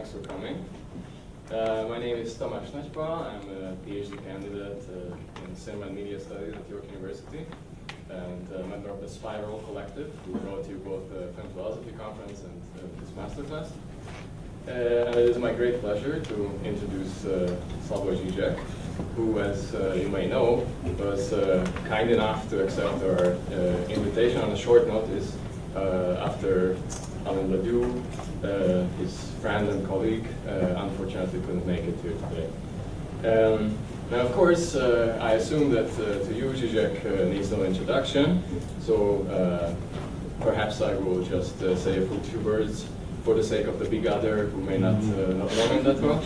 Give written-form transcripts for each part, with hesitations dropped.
thanks for coming. My name is Tomáš Nagypa. I'm a PhD candidate in Cinema and Media Studies at York University and a member of the Spiral Collective, who brought you both the Film Philosophy Conference and this masterclass. And it is my great pleasure to introduce Slavoj Žižek, who, as you may know, was kind enough to accept our invitation on a short notice after Alain Badiou, his friend and colleague, unfortunately couldn't make it here today. Now, of course, I assume that to you, Žižek needs no introduction, so perhaps I will just say a few words for the sake of the big other who may not know him that well.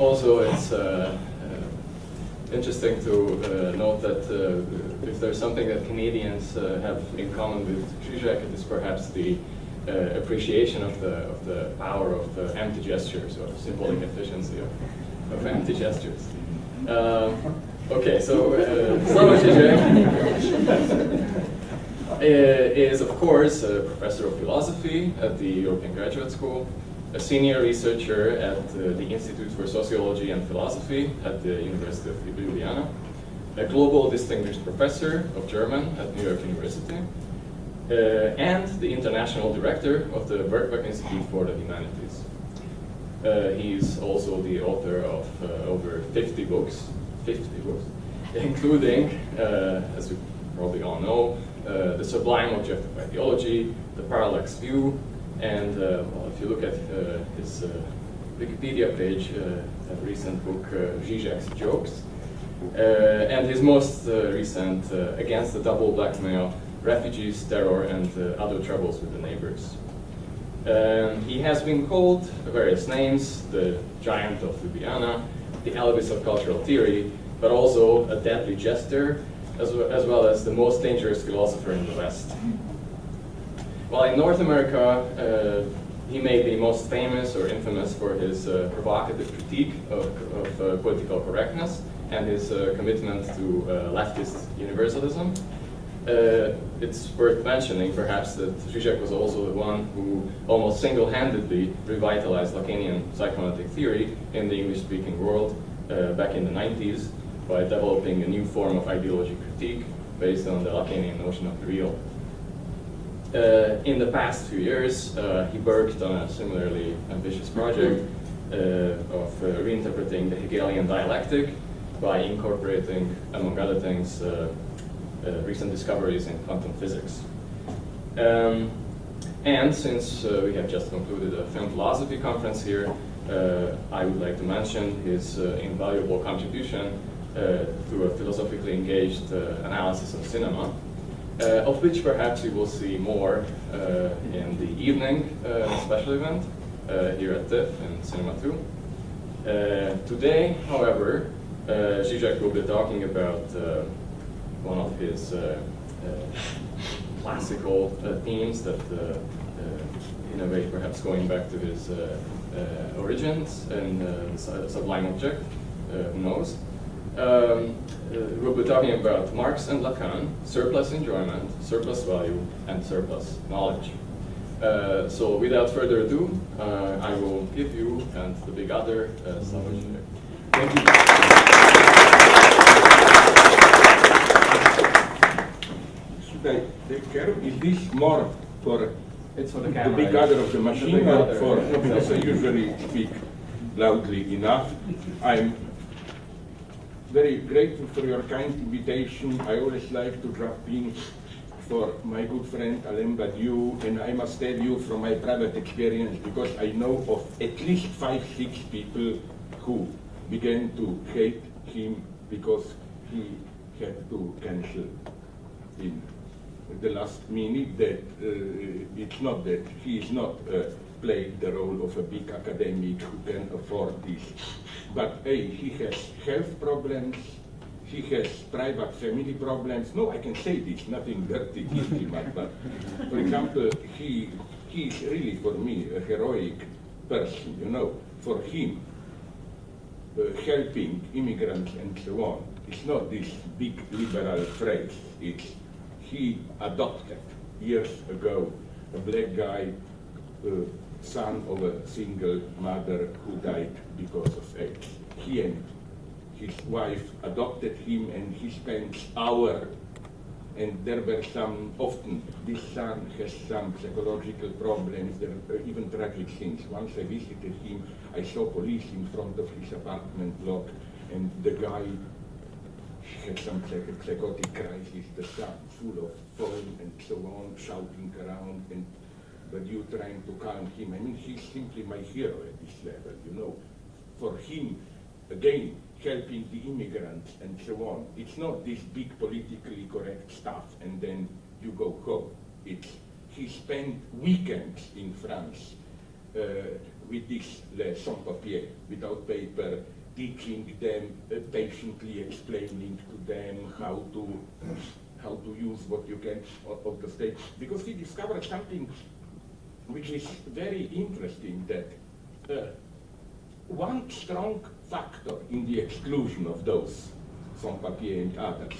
Also, it's interesting to note that if there's something that Canadians have in common with Žižek, it is perhaps the appreciation of the power of empty gestures, or symbolic efficiency of empty gestures. Okay, so Slavoj Žižek is, of course, a professor of philosophy at the European Graduate School, a senior researcher at the Institute for Sociology and Philosophy at the University of Ljubljana, a global distinguished professor of German at New York University, and the international director of the Birkbeck Institute for the Humanities. He's also the author of over 50 books, including, as you probably all know, The Sublime Objective Ideology, The Parallax View, and well, if you look at his Wikipedia page, a recent book, Žižek's Jokes, and his most recent, Against the Double Blackmail, Refugees, Terror, and Other Troubles with the Neighbors. He has been called various names: the Giant of Ljubljana, the Elvis of Cultural Theory, but also a deadly jester, as well as the most dangerous philosopher in the West. While in North America, he may be most famous or infamous for his provocative critique of political correctness and his commitment to leftist universalism. It's worth mentioning, perhaps, that Žižek was also the one who almost single-handedly revitalized Lacanian psychoanalytic theory in the English-speaking world back in the 90s by developing a new form of ideology critique based on the Lacanian notion of the real. In the past few years, he worked on a similarly ambitious project of reinterpreting the Hegelian dialectic by incorporating, among other things, recent discoveries in quantum physics. And since we have just concluded a film philosophy conference here, I would like to mention his invaluable contribution to a philosophically engaged analysis of cinema, of which perhaps you will see more in the evening special event here at TIFF in Cinema 2. Today, however, Žižek will be talking about one of his classical themes that, in a way, perhaps going back to his origins and the sublime object, who knows. We'll be talking about Marx and Lacan, surplus enjoyment, surplus value, and surplus knowledge. So without further ado, I will give you and the big other, Slavoj Žižek. Thank you. Should I take care? Is this more for It's for the camera. the big other of the machine, big or other, for, yeah. because I usually speak loudly enough. I'm very grateful for your kind invitation. I always like to drop in for my good friend Alain Badiou, and I must tell you from my private experience, because I know of at least 5-6 people who began to hate him because he had to cancel in the last minute that it's not that he is not played the role of a big academic who can afford this. But he has health problems, he has private family problems. No, I can say this, nothing dirty, guilty, but for example, he is really for me a heroic person, you know. For him, helping immigrants and so on, it's not this big liberal phrase. It's he adopted years ago a black guy son of a single mother who died because of AIDS. He and his wife adopted him, and he spent hours, and there were some, often this son has some psychological problems, there are even tragic things. Once I visited him, I saw police in front of his apartment block, and the guy had some psychotic crisis, the son full of foam and so on, shouting around, and but you trying to calm him. I mean, he's simply my hero at this level, you know. For him, again, helping the immigrants and so on. It's not this big politically correct stuff and then you go home. It's, he spent weekends in France with this les sans-papiers, without paper, teaching them, patiently explaining to them how to use what you can of the state. Because he discovered something which is very interesting, that one strong factor in the exclusion of those sans-papiers and others,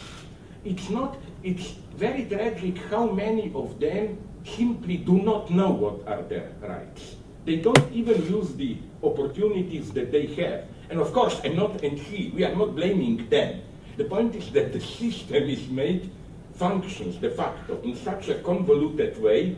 it's very tragic how many of them simply do not know what are their rights. They don't even use the opportunities that they have. And of course, we are not blaming them. The point is that the system is made functions de facto in such a convoluted way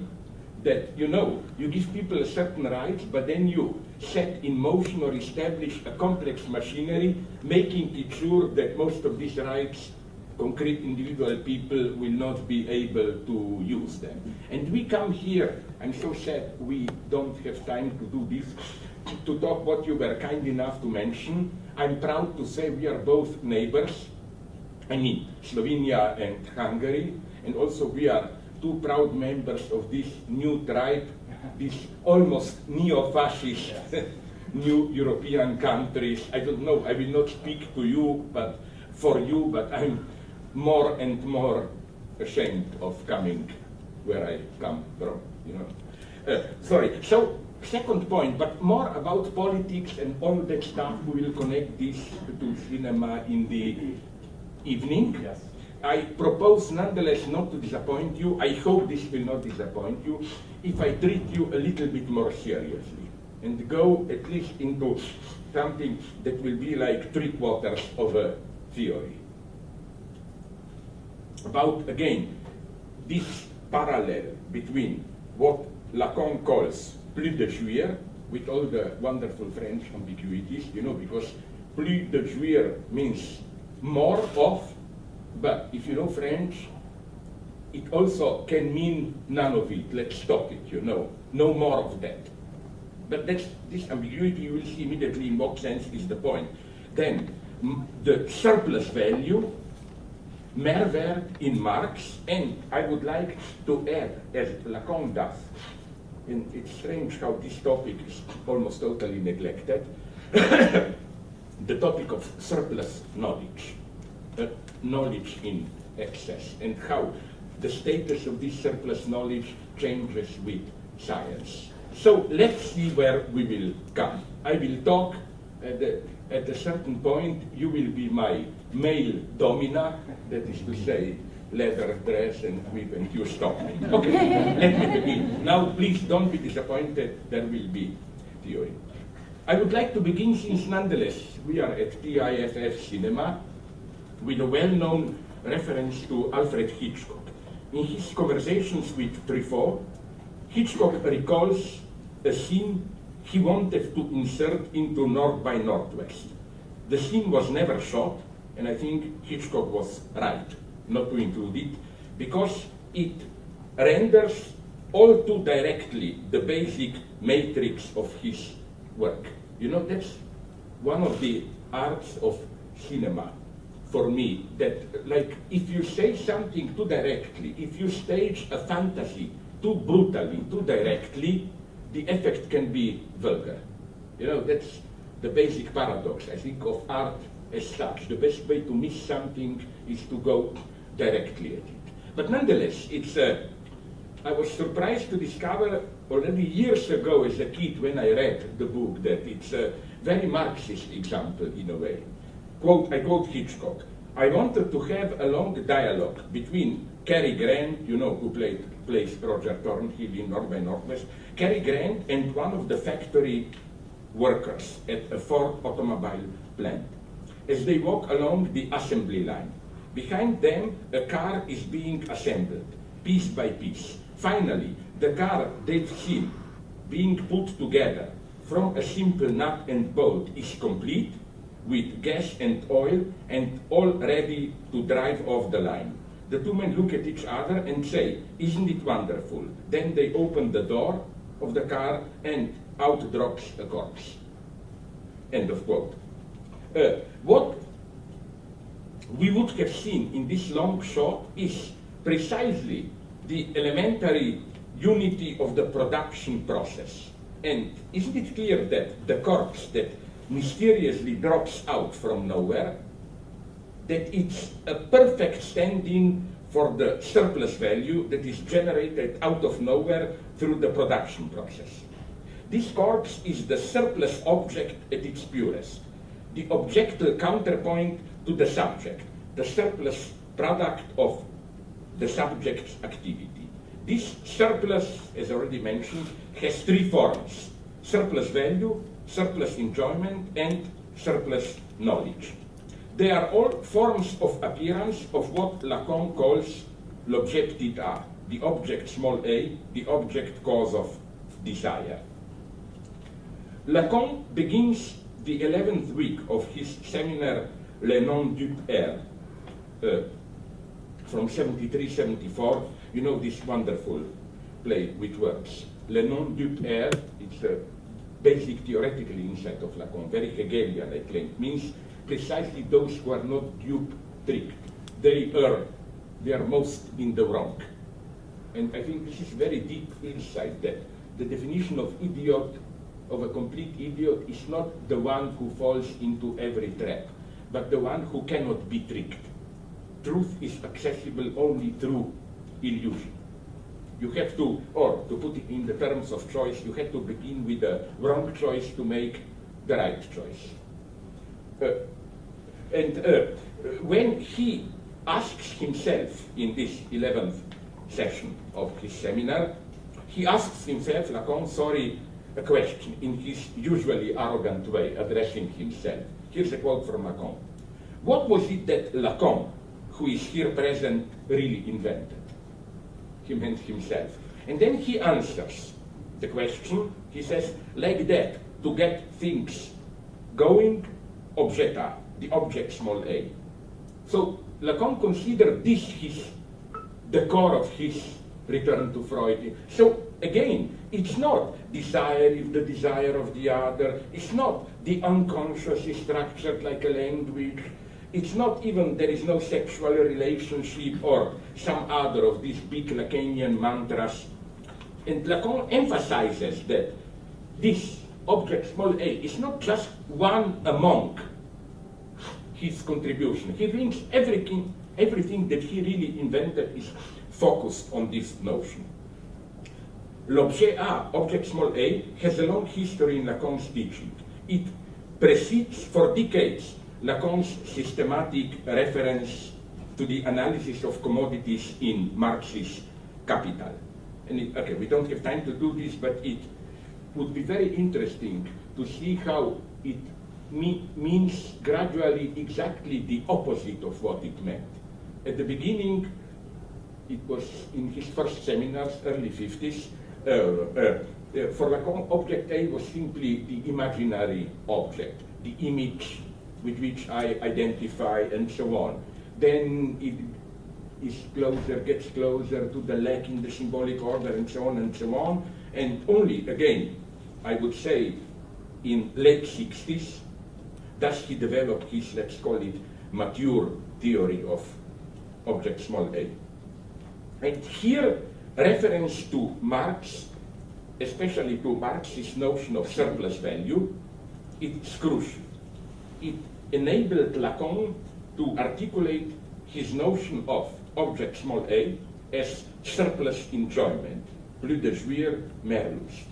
that, you know, you give people a certain rights, but then you set in motion or establish a complex machinery, making it sure that most of these rights, concrete individual people will not be able to use them. And we come here, I'm so sad we don't have time to do this, to talk what you were kind enough to mention. I'm proud to say we are both neighbors, I mean Slovenia and Hungary, and also we are two proud members of this new tribe, this almost neo-fascist new European countries. I don't know, I will not speak to you, but for you, but I'm more and more ashamed of coming where I come from, you know. Sorry, so second point, but more about politics and all that stuff. We will connect this to cinema in the evening. Yes. I propose nonetheless not to disappoint you. I hope this will not disappoint you if I treat you a little bit more seriously and go at least into something that will be like 3/4 of a theory. About, again, this parallel between what Lacan calls plus de jouir, with all the wonderful French ambiguities, you know, because plus de jouir means more of, but if you know French, it also can mean none of it. Let's stop it, you know. No more of that. But that's, this ambiguity, you will see immediately in what sense is the point. Then, the surplus value, Mehrwert in Marx, and I would like to add, as Lacan does, and it's strange how this topic is almost totally neglected, the topic of surplus knowledge. Knowledge in excess, and how the status of this surplus knowledge changes with science. So let's see where we will come. I will talk at a certain point. You will be my male domina, that is to say, leather dress and whip, and you stop me. Okay, let me begin. Now, please don't be disappointed, there will be theory. I would like to begin, since nonetheless we are at TIFF Cinema, with a well-known reference to Alfred Hitchcock. In his conversations with Truffaut, Hitchcock recalls a scene he wanted to insert into North by Northwest. The scene was never shot, and I think Hitchcock was right not to include it, because it renders all too directly the basic matrix of his work. You know, that's one of the arts of cinema for me, that, like, if you say something too directly, if you stage a fantasy too brutally, too directly, the effect can be vulgar. You know, that's the basic paradox, I think, of art as such. The best way to miss something is to go directly at it. But nonetheless, it's I was surprised to discover already years ago as a kid when I read the book that it's a very Marxist example in a way. Quote, I quote Hitchcock, I wanted to have a long dialogue between Cary Grant, you know, who plays Roger Thornhill in North by Northwest, Cary Grant and one of the factory workers at a Ford automobile plant. As they walk along the assembly line, behind them a car is being assembled, piece by piece. Finally, the car they've seen being put together from a simple nut and bolt is complete, with gas and oil and all ready to drive off the line. The two men look at each other and say, "Isn't it wonderful?" Then they open the door of the car and out drops a corpse. End of quote. What we would have seen in this long shot is precisely the elementary unity of the production process. And isn't it clear that the corpse that mysteriously drops out from nowhere, that it's a perfect stand-in for the surplus value that is generated out of nowhere through the production process. This corpse is the surplus object at its purest, the objective counterpoint to the subject, the surplus product of the subject's activity. This surplus, as already mentioned, has three forms: surplus value, surplus enjoyment, and surplus knowledge. They are all forms of appearance of what Lacan calls l'objet petit a, the object small a, the object cause of desire. Lacan begins the 11th week of his seminar Le Nom du Père from 73-74. You know this wonderful play with words. Le Nom du Père, it's a basic theoretical insight of Lacan, very Hegelian, I claim, means precisely those who are not dupe tricked. They are most in the wrong. And I think this is very deep insight, that the definition of idiot, of a complete idiot, is not the one who falls into every trap, but the one who cannot be tricked. Truth is accessible only through illusion. You have to, or to put it in the terms of choice, you have to begin with the wrong choice to make the right choice. When he asks himself in this 11th session of his seminar, he asks himself, Lacan, a question in his usually arrogant way, addressing himself. Here's a quote from Lacan. What was it that Lacan, who is here present, really invented? He meant himself. And then he answers the question. He says, like that, to get things going, objet A, the object small a. So Lacan considered this the core of his return to Freud. So again, it's not desire is the desire of the other. It's not the unconscious is structured like a language. It's not even there is no sexual relationship or some other of these big Lacanian mantras. And Lacan emphasizes that this object small a is not just one among his contribution. He thinks everything that he really invented is focused on this notion. L'objet A, object small a, has a long history in Lacan's teaching. It precedes for decades Lacan's systematic reference to the analysis of commodities in Marx's Capital. And okay, we don't have time to do this, but it would be very interesting to see how it means gradually exactly the opposite of what it meant. At the beginning, it was in his first seminars, early 50s, for Lacan, object A was simply the imaginary object, the image with which I identify and so on. Then it gets closer to the lack in the symbolic order and so on and so on. And only, again, I would say, in late 60s, does he develop his, let's call it, mature theory of object small a. And here, reference to Marx, especially to Marx's notion of surplus value, it's crucial. It enabled Lacan to articulate his notion of object small a as surplus enjoyment, plus de jouir, mehr Lust.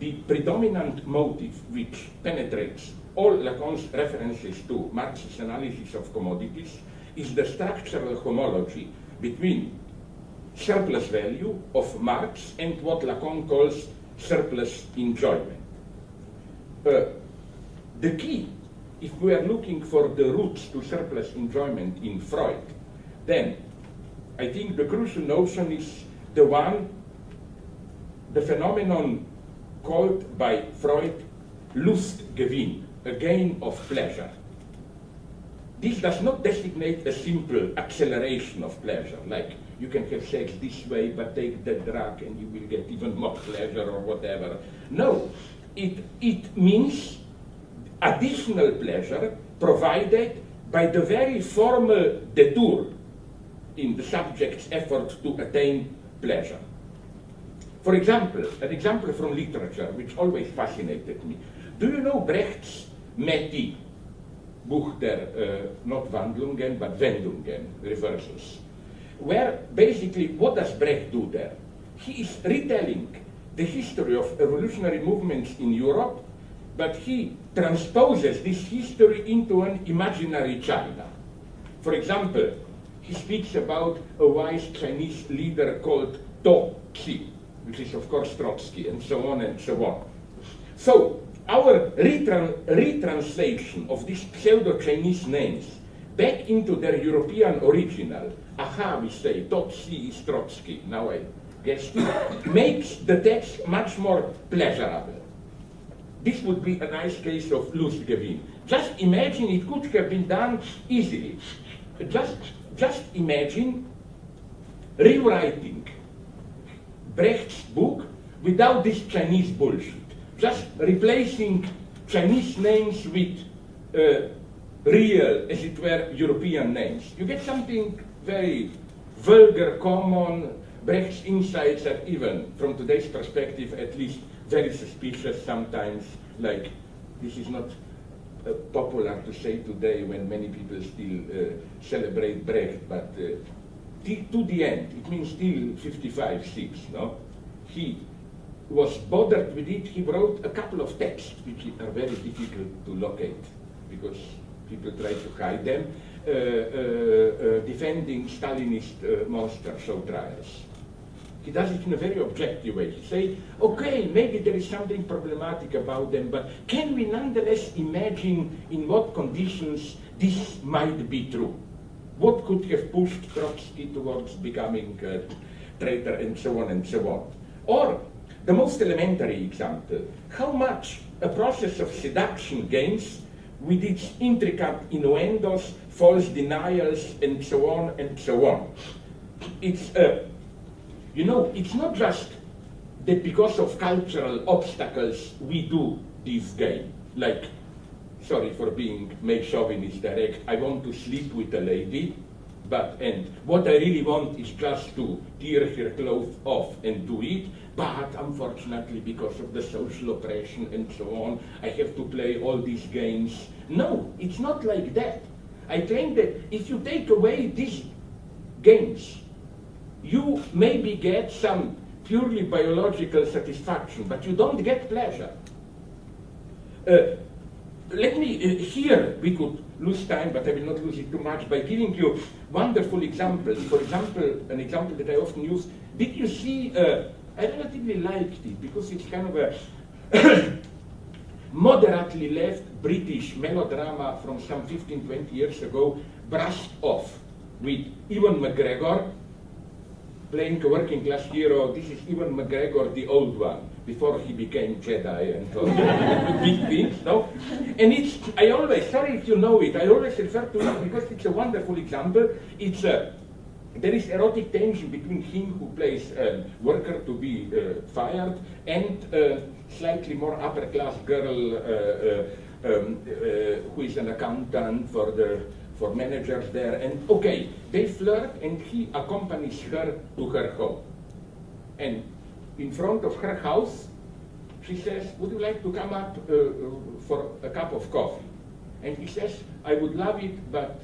The predominant motive which penetrates all Lacan's references to Marx's analysis of commodities is the structural homology between surplus value of Marx and what Lacan calls surplus enjoyment. The key, if we are looking for the roots to surplus enjoyment in Freud, then I think the crucial notion is the phenomenon called by Freud Lustgewinn, a gain of pleasure. This does not designate a simple acceleration of pleasure, like you can have sex this way, but take the drug and you will get even more pleasure or whatever. No, it means additional pleasure provided by the very formal detour in the subject's effort to attain pleasure. For example, an example from literature which always fascinated me. Do you know Brecht's Métis? Buch der, not Wandlungen, but Wendungen, reversals. Where basically, what does Brecht do there? He is retelling the history of revolutionary movements in Europe, but he transposes this history into an imaginary China. For example, he speaks about a wise Chinese leader called To Xi, which is of course Trotsky, and so on and so on. So, our retranslation of these pseudo-Chinese names back into their European original, aha, we say, To Xi is Trotsky, now I guess, makes the text much more pleasurable. This would be a nice case of Lustgewinn. Just imagine it could have been done easily. Just imagine rewriting Brecht's book without this Chinese bullshit. Just replacing Chinese names with real, as it were, European names. You get something very vulgar, common. Brecht's insights are even, from today's perspective, at least very suspicious sometimes, like this is not popular to say today when many people still celebrate Brecht, but to the end, it means till 55, 6, no? He was bothered with it. He wrote a couple of texts which are very difficult to locate because people try to hide them, defending Stalinist monster show trials. He does it in a very objective way. He says, okay, maybe there is something problematic about them, but can we nonetheless imagine in what conditions this might be true? What could have pushed Trotsky towards becoming a traitor, and so on and so on? Or, the most elementary example, how much a process of seduction gains with its intricate innuendos, false denials, and so on and so on. It's you know, it's not just that because of cultural obstacles we do this game. Like, sorry for being male chauvinist direct, I want to sleep with a lady, and what I really want is just to tear her clothes off and do it, but unfortunately because of the social oppression and so on, I have to play all these games. No, it's not like that. I claim that if you take away these games, you maybe get some purely biological satisfaction, but you don't get pleasure. Let me, here we could lose time, but I will not lose it too much by giving you wonderful examples. For example, an example that I often use, did you see, I relatively liked it because it's kind of a moderately left British melodrama from some 15, 20 years ago, Brushed Off, with Ewan McGregor, playing a working class hero. This is Ewan McGregor, the old one, before he became Jedi and all the big things, no? And it's, I always, sorry if you know it, I always refer to it because it's a wonderful example. It's there is erotic tension between him who plays a worker to be fired and slightly more upper class girl who is an accountant for managers there, and okay, they flirt and he accompanies her to her home. And in front of her house, she says, would you like to come up for a cup of coffee? And he says, I would love it, but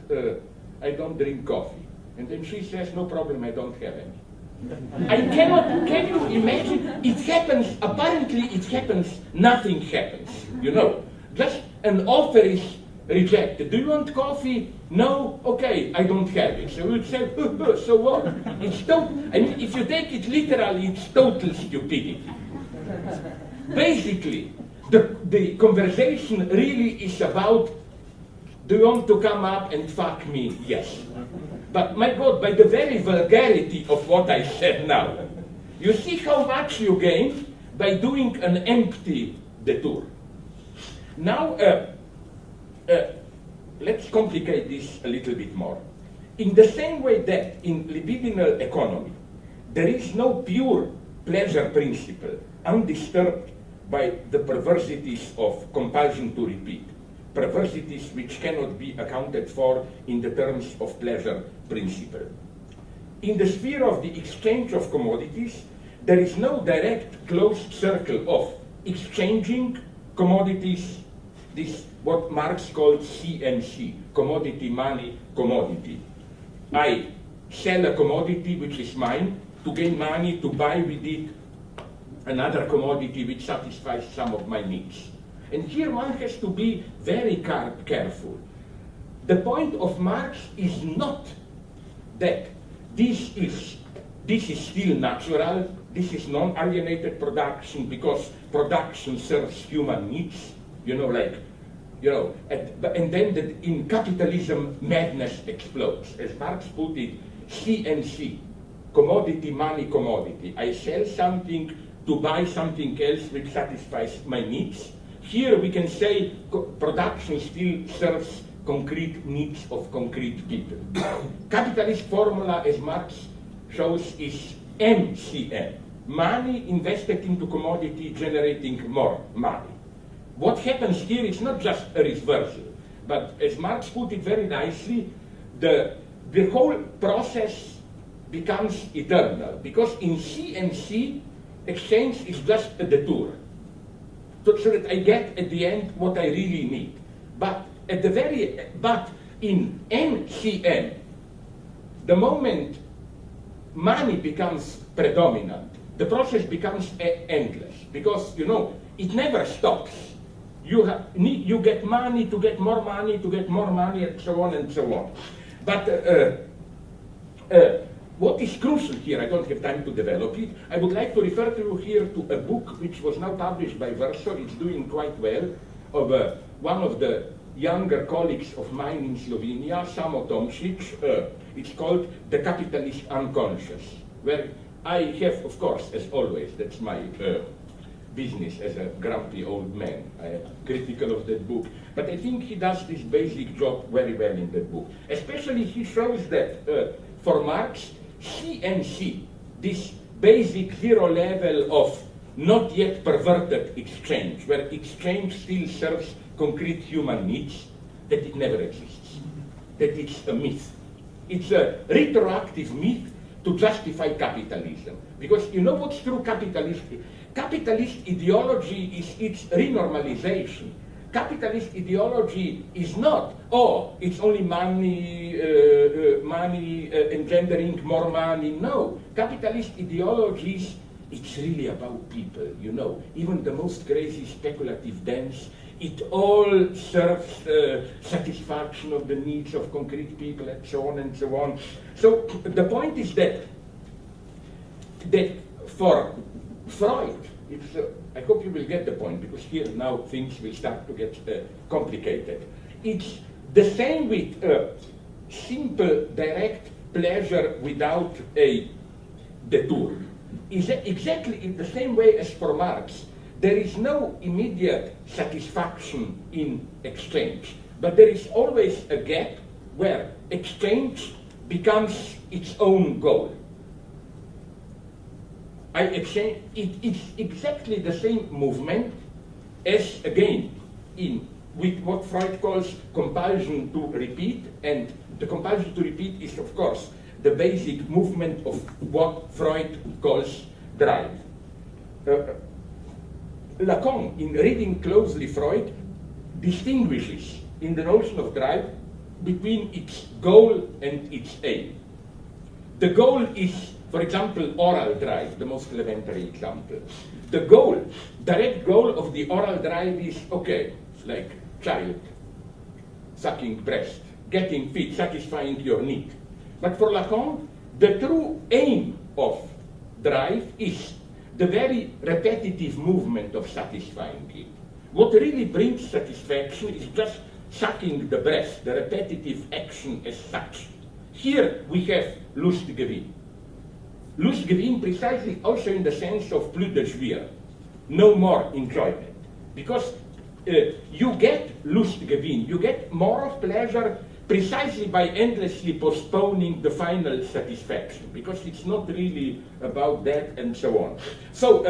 I don't drink coffee. And then she says, no problem, I don't have any. I cannot, can you imagine? It happens, apparently it happens, nothing happens, you know. Just an offer is rejected. Do you want coffee? No? Okay, I don't have it. So you'd say, so what? I mean, if you take it literally, it's total stupidity. Basically, the conversation really is about, do you want to come up and fuck me? Yes. But my God, by the very vulgarity of what I said now, you see how much you gain by doing an empty detour. Now, let's complicate this a little bit more. In the same way that in libidinal economy, there is no pure pleasure principle undisturbed by the perversities of compulsion to repeat, perversities which cannot be accounted for in the terms of pleasure principle. In the sphere of the exchange of commodities, there is no direct closed circle of exchanging commodities, this what Marx called CMC, commodity, money, commodity. I sell a commodity which is mine to gain money to buy with it another commodity which satisfies some of my needs. And here one has to be very careful. The point of Marx is not that this is still natural, this is non-alienated production because production serves human needs, and then in capitalism madness explodes. As Marx put it, CNC, commodity, money, commodity. I sell something to buy something else which satisfies my needs. Here we can say production still serves concrete needs of concrete people. Capitalist formula, as Marx shows, is MCM. Money invested into commodity generating more money. What happens here is not just a reversal, but as Marx put it very nicely, the whole process becomes eternal, because in CNC, exchange is just a detour, so that I get at the end what I really need. But in NCM, the moment money becomes predominant, the process becomes endless, because it never stops. You get money to get more money to get more money, and so on and so on. But what is crucial here, I don't have time to develop it, I would like to refer to you here to a book which was now published by Verso, it's doing quite well, of one of the younger colleagues of mine in Slovenia, Samo Tomšič. It's called The Capitalist Unconscious, where I have, of course, as always, that's my business as a grumpy old man. I am critical of that book, but I think he does this basic job very well in that book. Especially he shows that for Marx, CNC, this basic zero level of not yet perverted exchange, where exchange still serves concrete human needs, that it never exists, that it's a myth. It's a retroactive myth to justify capitalism. Because you know what's true capitalism? Capitalist ideology is its renormalization. Capitalist ideology is not, it's only money, engendering more money. No, capitalist ideologies, it's really about people, Even the most crazy speculative dance, it all serves satisfaction of the needs of concrete people, and so on and so on. So the point is that for Freud, I hope you will get the point, because here now things will start to get complicated. It's the same with simple, direct pleasure without a detour. Is exactly in the same way as for Marx. There is no immediate satisfaction in exchange, but there is always a gap where exchange becomes its own goal. It's exactly the same movement as, again, with what Freud calls compulsion to repeat, and the compulsion to repeat is, of course, the basic movement of what Freud calls drive. Lacan, in reading closely Freud, distinguishes in the notion of drive between its goal and its aim. The goal is, for example, oral drive, the most elementary example. The direct goal of the oral drive is, okay, like child, sucking breast, getting fit, satisfying your need. But for Lacan, the true aim of drive is the very repetitive movement of satisfying it. What really brings satisfaction is just sucking the breast, the repetitive action as such. Here we have Lustgewinn. Lustgewinn precisely also in the sense of plus de jouir, no more enjoyment. Because you get Lustgewinn, you get more of pleasure precisely by endlessly postponing the final satisfaction, because it's not really about that and so on. So,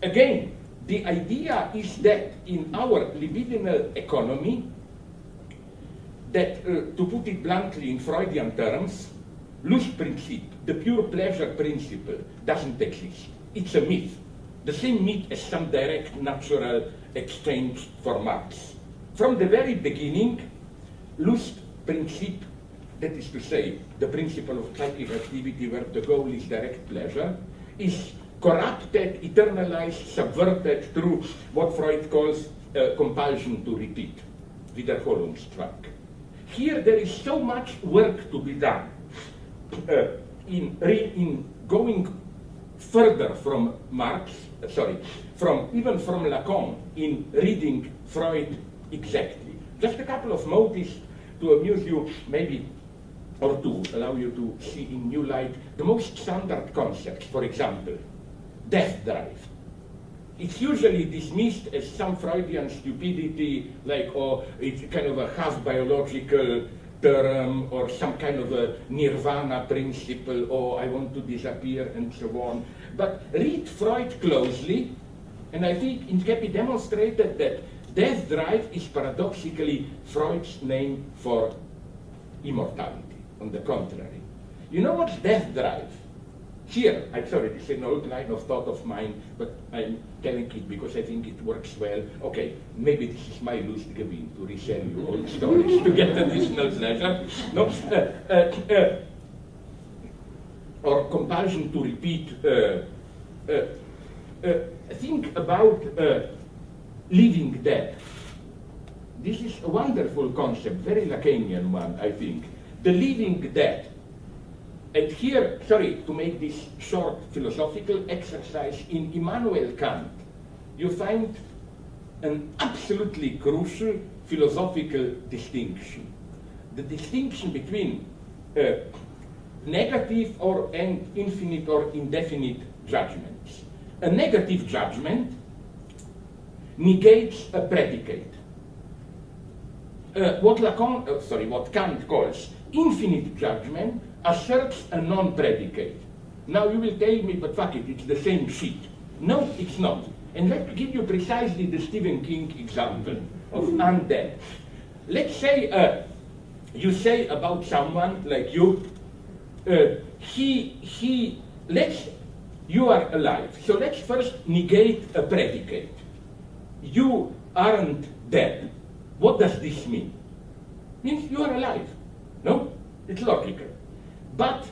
again, the idea is that in our libidinal economy, that, to put it bluntly in Freudian terms, Lustprinzip, the pure pleasure principle, doesn't exist. It's a myth. The same myth as some direct natural exchange for marks. From the very beginning, Lustprinzip, that is to say, the principle of psychic activity where the goal is direct pleasure, is corrupted, eternalized, subverted through what Freud calls compulsion to repeat, Wiederholungszwang. Here there is so much work to be done in going further from Marx, even from Lacan, in reading Freud exactly. Just a couple of motives to amuse you, maybe, or to allow you to see in new light the most standard concepts. For example, death drive. It's usually dismissed as some Freudian stupidity, like, oh, it's kind of a half-biological term, or some kind of a nirvana principle, oh, I want to disappear, and so on. But read Freud closely, and I think it can be demonstrated that death drive is paradoxically Freud's name for immortality, on the contrary. You know what's death drive? Here, I'm sorry, this is an old line of thought of mine, but I'm telling it because I think it works well. Okay, maybe this is my Lustgewinn to resell you old stories to get additional pleasure. No, or compulsion to repeat. Think about living dead. This is a wonderful concept, very Lacanian one, I think. The living dead. And here, sorry, to make this short philosophical exercise, in Immanuel Kant, you find an absolutely crucial philosophical distinction. The distinction between negative and infinite or indefinite judgments. A negative judgment negates a predicate. What Kant calls infinite judgment asserts a non-predicate. Now you will tell me, but fuck it, it's the same shit. No, it's not. And let me give you precisely the Stephen King example of undead. Let's say you say about someone like you, you are alive. So let's first negate a predicate. You aren't dead. What does this mean? It means you are alive. No? It's logical. But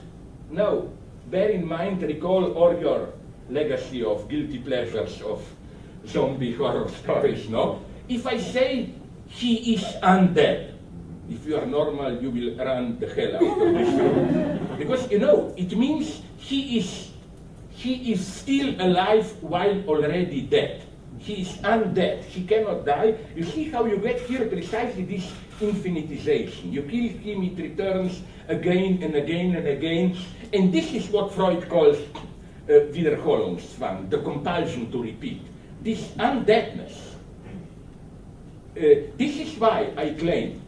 no, bear in mind, recall all your legacy of guilty pleasures of zombie horror stories, no? If I say he is undead, if you are normal, you will run the hell out of this room. Because, you know, it means he is still alive while already dead. He is undead. He cannot die. You see how you get here precisely this infinitization. You kill him, it returns again and again and again. And this is what Freud calls Wiederholungszwang, the compulsion to repeat. This undeadness. This is why I claim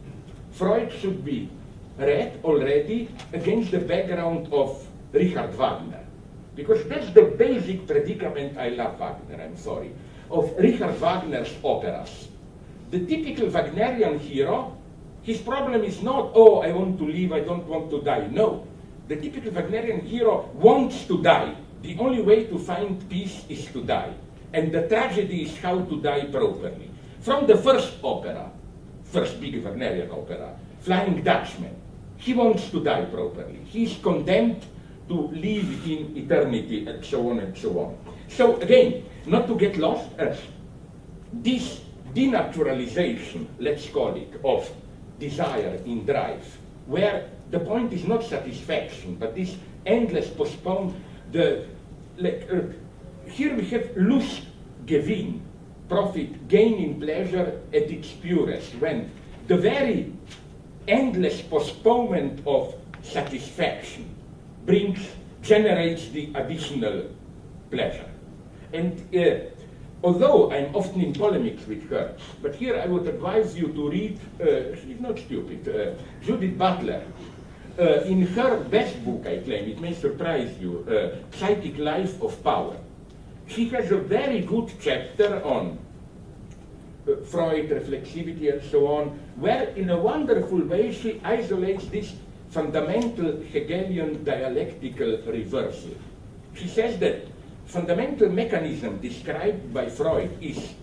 Freud should be read already against the background of Richard Wagner. Because that's the basic predicament. I love Wagner, I'm sorry. Of Richard Wagner's operas. The typical Wagnerian hero, his problem is not, oh, I want to live, I don't want to die. No. The typical Wagnerian hero wants to die. The only way to find peace is to die. And the tragedy is how to die properly. From the first opera, first big Wagnerian opera, Flying Dutchman, he wants to die properly. He is condemned to live in eternity, and so on and so on. So again, not to get lost, this denaturalization, let's call it, of desire in drive, where the point is not satisfaction, but this endless postpone. Here we have Lustgewinn, profit, gaining pleasure at its purest, when the very endless postponement of satisfaction generates the additional pleasure. And although I'm often in polemics with her, but here I would advise you to read, she's not stupid, Judith Butler. In her best book, I claim, it may surprise you, Psychic Life of Power. She has a very good chapter on Freud, reflexivity, and so on, where in a wonderful way she isolates this fundamental Hegelian dialectical reversal. She says that fundamental mechanism described by Freud is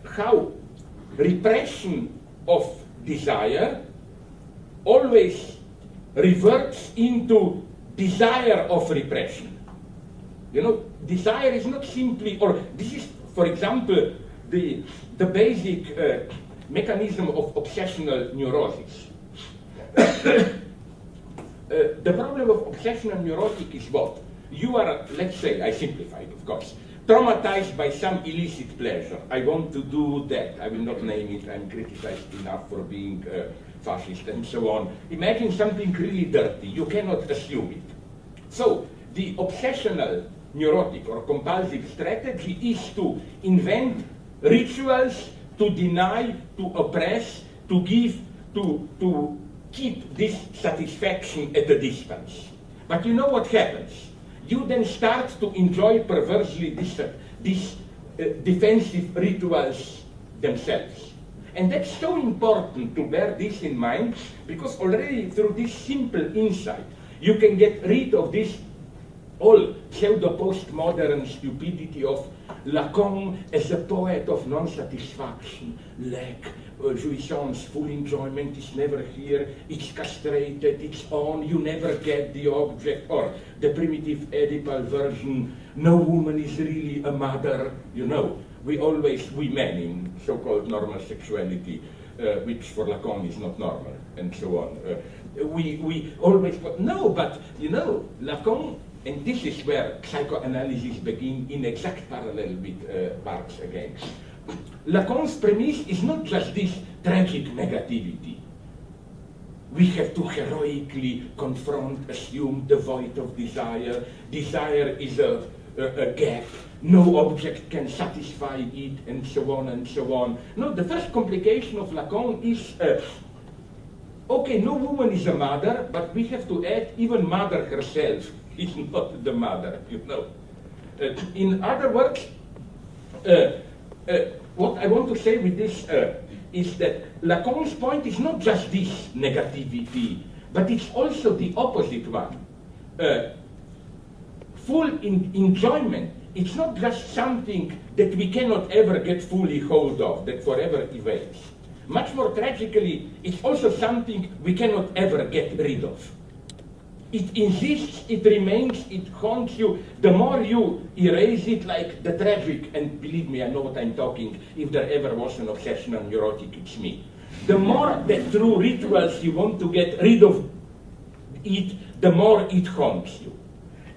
how repression of desire always reverts into desire of repression. You know, desire is not simply, or this is, for example, the basic mechanism of obsessional neurosis. The problem of obsessional neurotic is what? You are, let's say, I simplified, of course, traumatized by some illicit pleasure. I want to do that. I will not name it. I'm criticized enough for being fascist and so on. Imagine something really dirty. You cannot assume it. So the obsessional neurotic or compulsive strategy is to invent rituals, to deny, to oppress, to give, to keep this satisfaction at a distance. But you know what happens? You then start to enjoy perversely these defensive rituals themselves. And that's so important to bear this in mind, because already through this simple insight, you can get rid of this all pseudo-postmodern stupidity of Lacan as a poet of non-satisfaction, lack, jouissance, full enjoyment is never here, it's castrated, it's on, you never get the object, or the primitive Oedipal version, no woman is really a mother, you know. We men in so-called normal sexuality, which for Lacan is not normal, and so on. We always, no, but you know, Lacan, and this is where psychoanalysis begins in exact parallel with Marx again. Lacan's premise is not just this tragic negativity. We have to heroically confront, assume the void of desire. Desire is a gap. No object can satisfy it, and so on and so on. No, the first complication of Lacan is, okay, no woman is a mother, but we have to add even mother herself is not the mother, you know. In other words, what I want to say with this is that Lacan's point is not just this negativity, but it's also the opposite one. Full enjoyment, it's not just something that we cannot ever get fully hold of, that forever evades. Much more tragically, it's also something we cannot ever get rid of. It insists, it remains, it haunts you. The more you erase it, like the tragic, and believe me, I know what I'm talking, if there ever was an obsessional neurotic, it's me. The more that through rituals you want to get rid of it, the more it haunts you.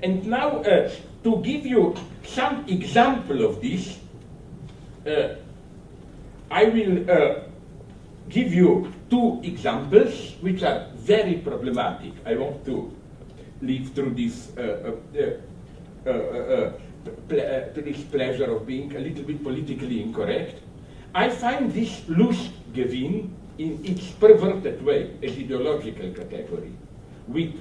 And now, to give you some example of this, I will give you two examples which are very problematic. I want to live through this this pleasure of being a little bit politically incorrect. I find this Lustgewinn in its perverted way as ideological category, with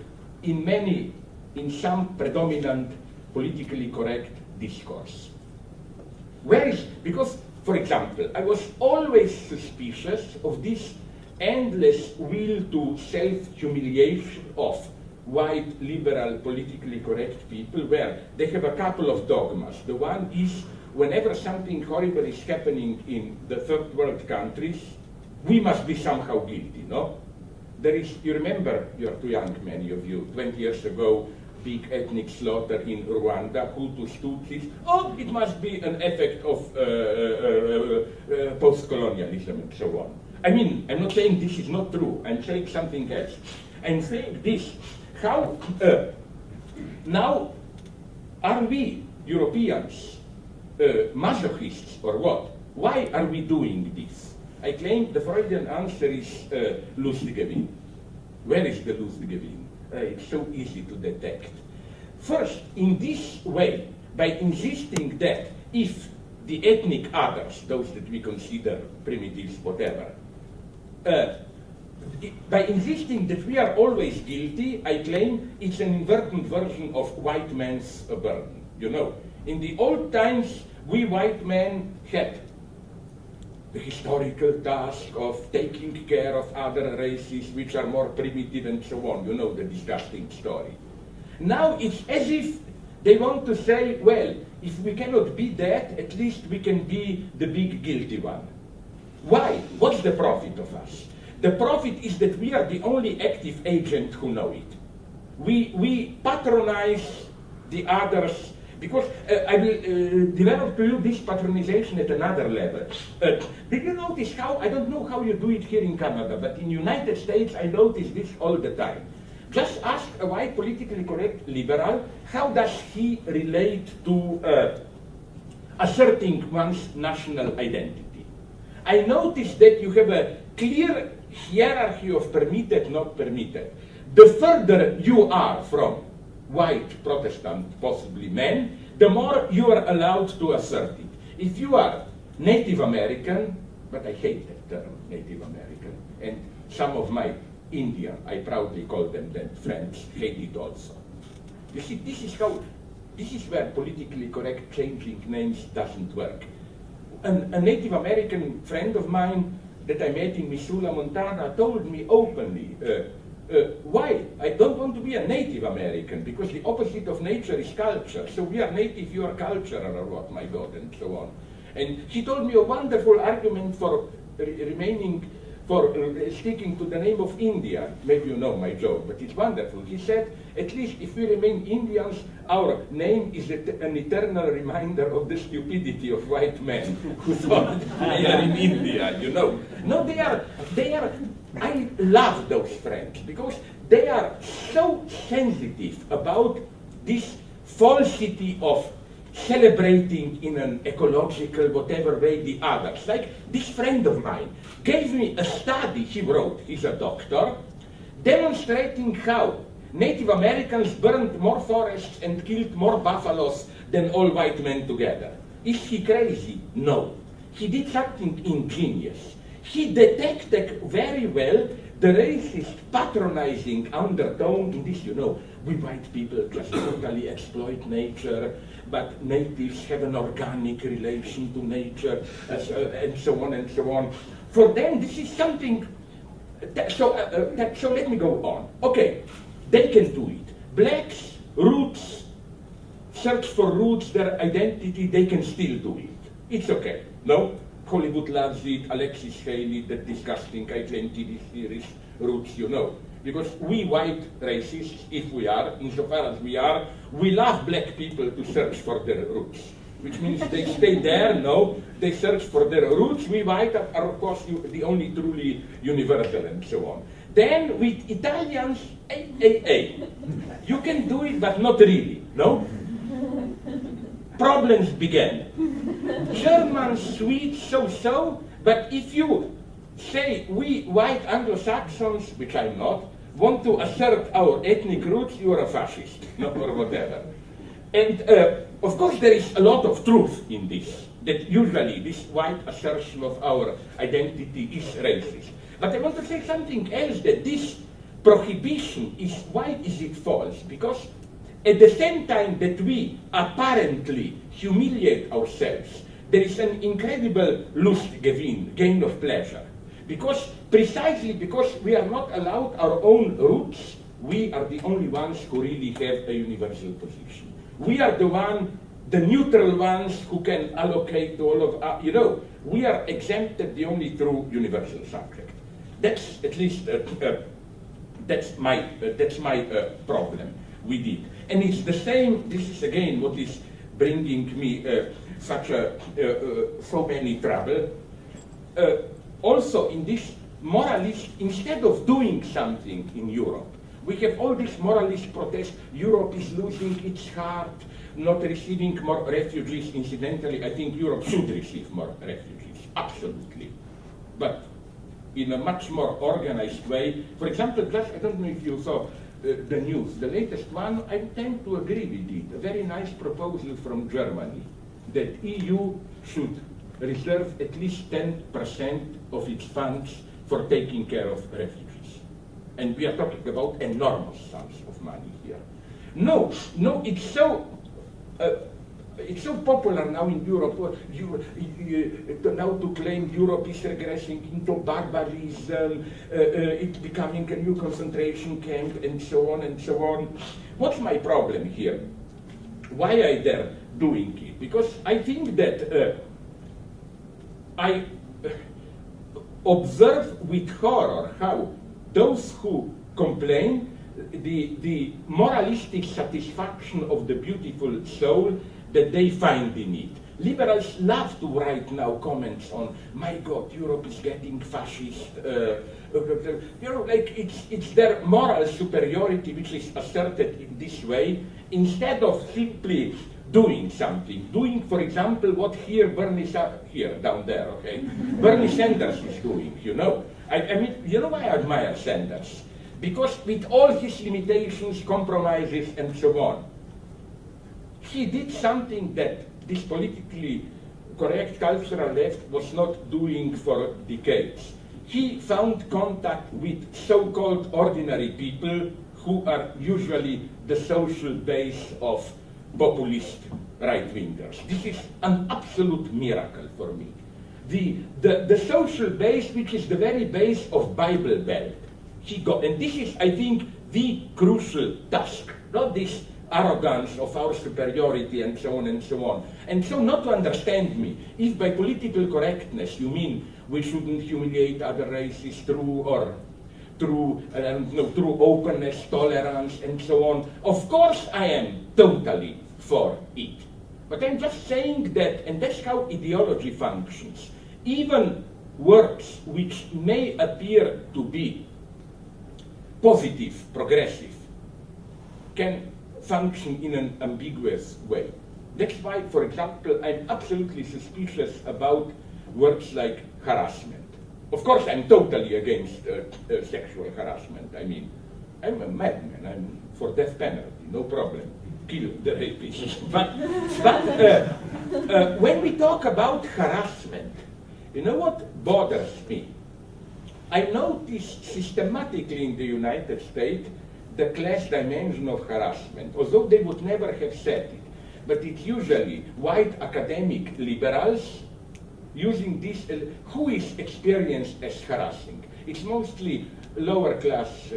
in some predominant politically correct discourse. Because, for example, I was always suspicious of this endless will to self-humiliation of white, liberal, politically correct people, where they have a couple of dogmas. The one is, whenever something horrible is happening in the third world countries, we must be somehow guilty, no? There is, you remember, you're too young, many of you, 20 years ago, big ethnic slaughter in Rwanda, Hutus, Tutsis. Oh, it must be an effect of post-colonialism and so on. I mean, I'm not saying this is not true. I'm saying something else. I'm saying this. How now are we Europeans masochists or what? Why are we doing this? I claim the Freudian answer is Lustgewinn. Where is the Lustgewinn? It's so easy to detect. First, in this way, by insisting that if the ethnic others, those that we consider primitives, whatever, by insisting that we are always guilty, I claim it's an inverted version of white man's burden. You know, in the old times, we white men had the historical task of taking care of other races which are more primitive and so on. You know the disgusting story. Now it's as if they want to say, well, if we cannot be that, at least we can be the big guilty one. Why? What's the profit of us? The profit is that we are the only active agent who know it. We patronize the others, because I will develop to you this patronization at another level. Did you notice how, I don't know how you do it here in Canada, but in the United States I notice this all the time. Just ask a white politically correct liberal, how does he relate to asserting one's national identity? I notice that you have a clear hierarchy of permitted, not permitted. The further you are from white Protestant, possibly men, the more you are allowed to assert it. If you are Native American, but I hate that term, Native American, and some of my Indian, I proudly call them then friends, hate it also. You see, this is where politically correct changing names doesn't work. A Native American friend of mine that I met in Missoula, Montana, told me openly, why? I don't want to be a Native American, because the opposite of nature is culture. So we are native, you are cultural, or what, my God, and so on. And he told me a wonderful argument for sticking to the name of India. Maybe you know my joke, but it's wonderful. He said, at least if we remain Indians, our name is an eternal reminder of the stupidity of white men who thought they are in India, you know. No, they are, I love those friends because they are so sensitive about this falsity of celebrating in an ecological, whatever way, the others. Like this friend of mine gave me a study he wrote, he's a doctor, demonstrating how Native Americans burned more forests and killed more buffaloes than all white men together. Is he crazy? No. He did something ingenious. He detected very well the racist patronizing undertone in this, you know, we white people just totally exploit nature, but natives have an organic relation to nature, and so on and so on. For them, this is something, so let me go on. Okay, they can do it. Blacks, roots, search for roots, their identity, they can still do it. It's okay, no? Hollywood loves it, Alexis Haley, that disgusting, I claim TV series, Roots, you know. Because we white racists, if we are, insofar as we are, we love black people to search for their roots. Which means they stay there, no, they search for their roots. We white are of course the only truly universal and so on. Then with Italians, you can do it, but not really, no? Problems began. Germans, Swedes, so-so, but if you say we white Anglo-Saxons, which I'm not, want to assert our ethnic roots, you are a fascist, no, or whatever. And of course there is a lot of truth in this, that usually this white assertion of our identity is racist. But I want to say something else, that this prohibition is, why is it false? Because at the same time that we apparently humiliate ourselves, there is an incredible Lustgewinn, gain of pleasure. Precisely because we are not allowed our own roots, we are the only ones who really have a universal position. We are the neutral ones who can allocate to all of, you know, we are exempted the only true universal subject. That's at least, that's my problem. we did. And it's the same, this is again what is bringing me so many trouble. Also in this moralist, instead of doing something in Europe, we have all these moralist protests. Europe is losing its heart, not receiving more refugees. Incidentally, I think Europe should receive more refugees, absolutely. But in a much more organized way. For example, just, I don't know if you saw the news, the latest one, I tend to agree with it. A very nice proposal from Germany that EU should reserve at least 10% of its funds for taking care of refugees. And we are talking about enormous sums of money here. No, it's so popular now in Europe, now to claim Europe is regressing into barbarism, it's becoming a new concentration camp, and so on and so on. What's my problem here? Why are they doing it? Because I think that I observe with horror how those who complain, the moralistic satisfaction of the beautiful soul that they find in it. Liberals love to write now comments on, my God, Europe is getting fascist. Like it's their moral superiority which is asserted in this way, instead of simply doing something. Doing, for example, what Bernie Sanders is doing, you know. I mean, you know why I admire Sanders? Because with all his limitations, compromises, and so on, he did something that this politically correct cultural left was not doing for decades. He found contact with so-called ordinary people who are usually the social base of populist right-wingers. This is an absolute miracle for me. The social base, which is the very base of Bible Belt, he got, and this is, I think, the crucial task, not this arrogance of our superiority and so on and so on. And so not to understand me, if by political correctness you mean we shouldn't humiliate other races through openness, tolerance, and so on, of course I am totally for it. But I'm just saying that, and that's how ideology functions, even works which may appear to be positive, progressive, can function in an ambiguous way. That's why, for example, I'm absolutely suspicious about words like harassment. Of course, I'm totally against sexual harassment. I mean, I'm a madman. I'm for death penalty, no problem. Kill the rapist. But when we talk about harassment, you know what bothers me? I noticed systematically in the United States the class dimension of harassment, although they would never have said it. But it's usually white academic liberals using this, who is experienced as harassing. It's mostly lower class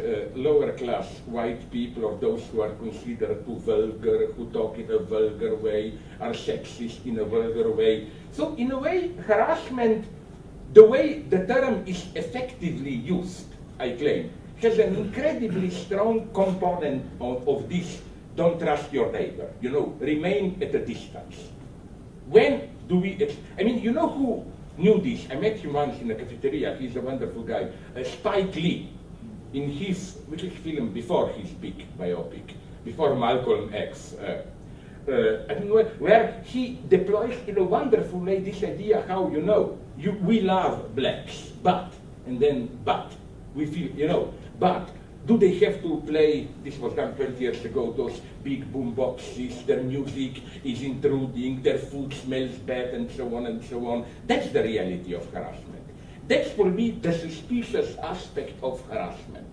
white people, or those who are considered too vulgar, who talk in a vulgar way, are sexist in a vulgar way. So in a way, harassment, the way the term is effectively used, I claim, has an incredibly strong component of this, don't trust your neighbor, you know, remain at a distance. When do we, I mean, you know who knew this? I met him once in a cafeteria, he's a wonderful guy. Spike Lee, in his, which film before his big biopic, before Malcolm X, I don't know, where he deploys in a wonderful way this idea how, you know, we love blacks, but, and then but, we feel, you know, but do they have to play, this was done 20 years ago, those big boom boxes, their music is intruding, their food smells bad, and so on and so on. That's the reality of harassment. That's for me the suspicious aspect of harassment.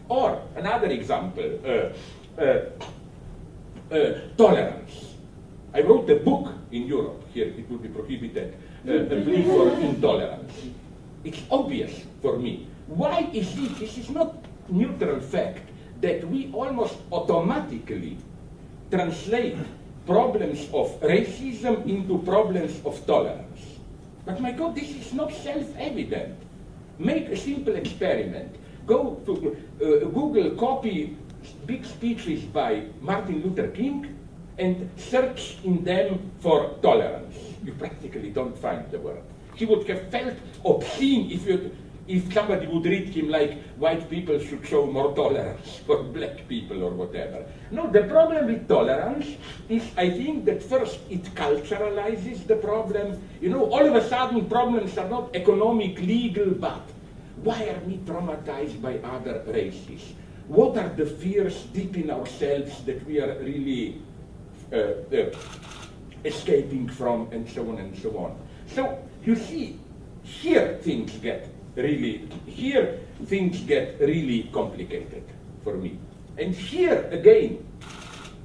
Or, another example, tolerance. I wrote a book in Europe, here it would be prohibited, a plea for intolerance. It's obvious for me. Why is it, this is not neutral fact, that we almost automatically translate problems of racism into problems of tolerance. But my God, this is not self-evident. Make a simple experiment. Go to Google, copy big speeches by Martin Luther King and search in them for tolerance. You practically don't find the word. He would have felt obscene if somebody would read him like white people should show more tolerance for black people or whatever. No, the problem with tolerance is, I think, that first it culturalizes the problem. You know, all of a sudden problems are not economic, legal, but why are we traumatized by other races? What are the fears deep in ourselves that we are really escaping from, and so on and so on. So you see, here things get really complicated for me. And here again,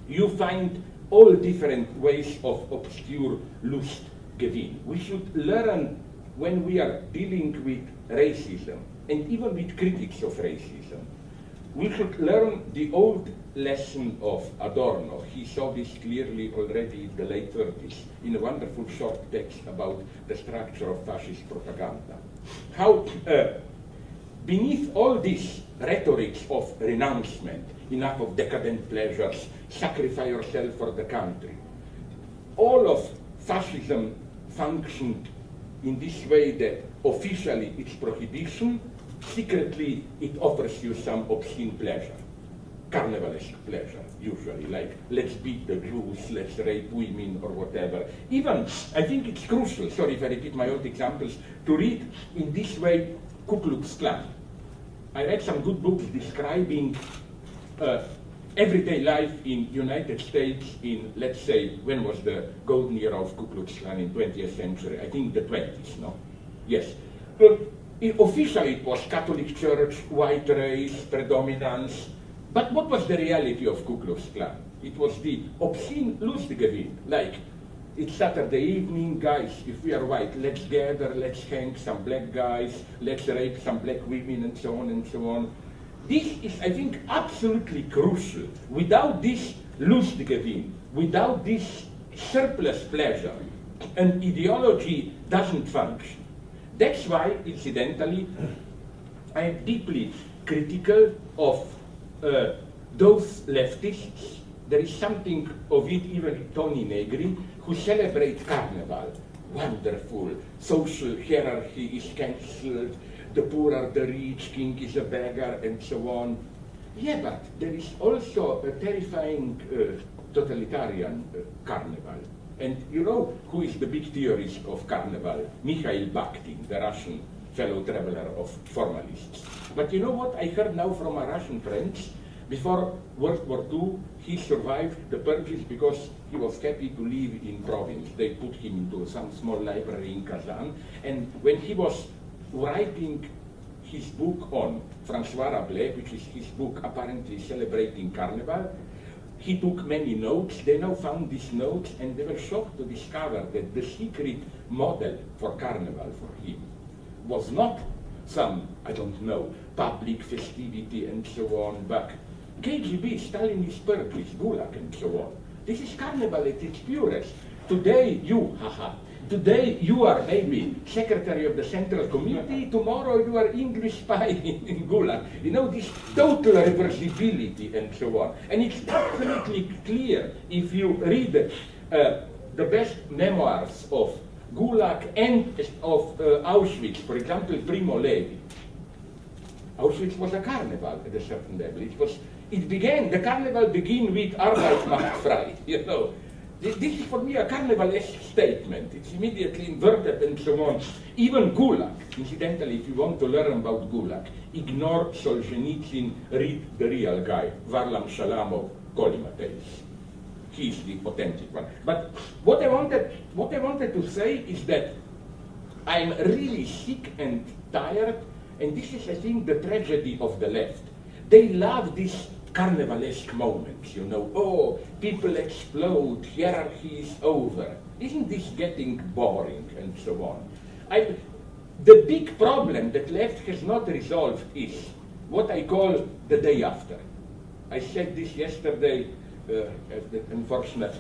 you find all different ways of obscure Lustgewinn. We should learn, when we are dealing with racism, and even with critics of racism, we should learn the old lesson of Adorno. He saw this clearly already in the late 30s in a wonderful short text about the structure of fascist propaganda. How beneath all these rhetorics of renouncement, enough of decadent pleasures, sacrifice yourself for the country, all of fascism functioned in this way that officially it's prohibition, secretly it offers you some obscene pleasure, carnivalesque pleasure, usually, like let's beat the Jews, let's rape women or whatever. Even, I think it's crucial, sorry if I repeat my old examples, to read in this way Ku Klux Klan. I read some good books describing everyday life in United States in, let's say, when was the golden era of Ku Klux Klan in 20th century? I think the 20s, no? Yes. Officially it was Catholic Church, white race, predominance. But what was the reality of Ku Klux Klan? It was the obscene Lustgewinn, like, it's Saturday evening, guys, if we are white, let's gather, let's hang some black guys, let's rape some black women, and so on and so on. This is, I think, absolutely crucial. Without this Lustgewinn, without this surplus pleasure, an ideology doesn't function. That's why, incidentally, I am deeply critical of those leftists. There is something of it even in Tony Negri, who celebrate Carnival. Wonderful, social hierarchy is cancelled, the poor are the rich, king is a beggar, and so on. Yeah, but there is also a terrifying totalitarian Carnival. And you know who is the big theorist of Carnival? Mikhail Bakhtin, the Russian fellow traveler of formalists. But you know what I heard now from my Russian friends? Before World War II, he survived the purges because he was happy to live in province. They put him into some small library in Kazan. And when he was writing his book on François Rabelais, which is his book apparently celebrating Carnival, he took many notes. They now found these notes, and they were shocked to discover that the secret model for Carnival for him was not some, I don't know, public festivity and so on, but KGB, Stalinist purpose, Gulag and so on. This is Carnival at its purest. Today you are maybe secretary of the Central Committee, tomorrow you are English spy in Gulag. You know, this total reversibility and so on. And it's absolutely clear if you read the best memoirs of Gulag and of Auschwitz, for example, Primo Levi. Auschwitz was a carnival at a certain level. The carnival began with Arbeit macht frei, you know. This is for me a carnivalesque statement. It's immediately inverted and so on. Even Gulag, incidentally, if you want to learn about Gulag, ignore Solzhenitsyn, read the real guy, Varlam Shalamov, Kolimateis. He's the authentic one. But what I wanted to say is that I'm really sick and tired, and this is, I think, the tragedy of the left. They love these carnivalesque moments, you know. Oh, people explode, hierarchy is over. Isn't this getting boring and so on? The big problem that left has not resolved is what I call the day after. I said this yesterday as the unfortunate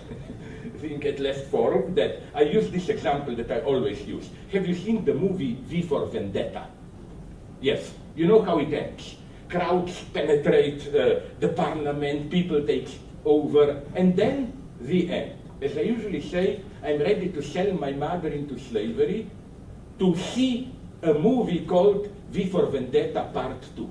thing at Left Forum, that I use this example that I always use. Have you seen the movie V for Vendetta? Yes. You know how it ends. crowds penetrate the parliament, people take over, and then the end. As I usually say, I'm ready to sell my mother into slavery to see a movie called V for Vendetta Part 2.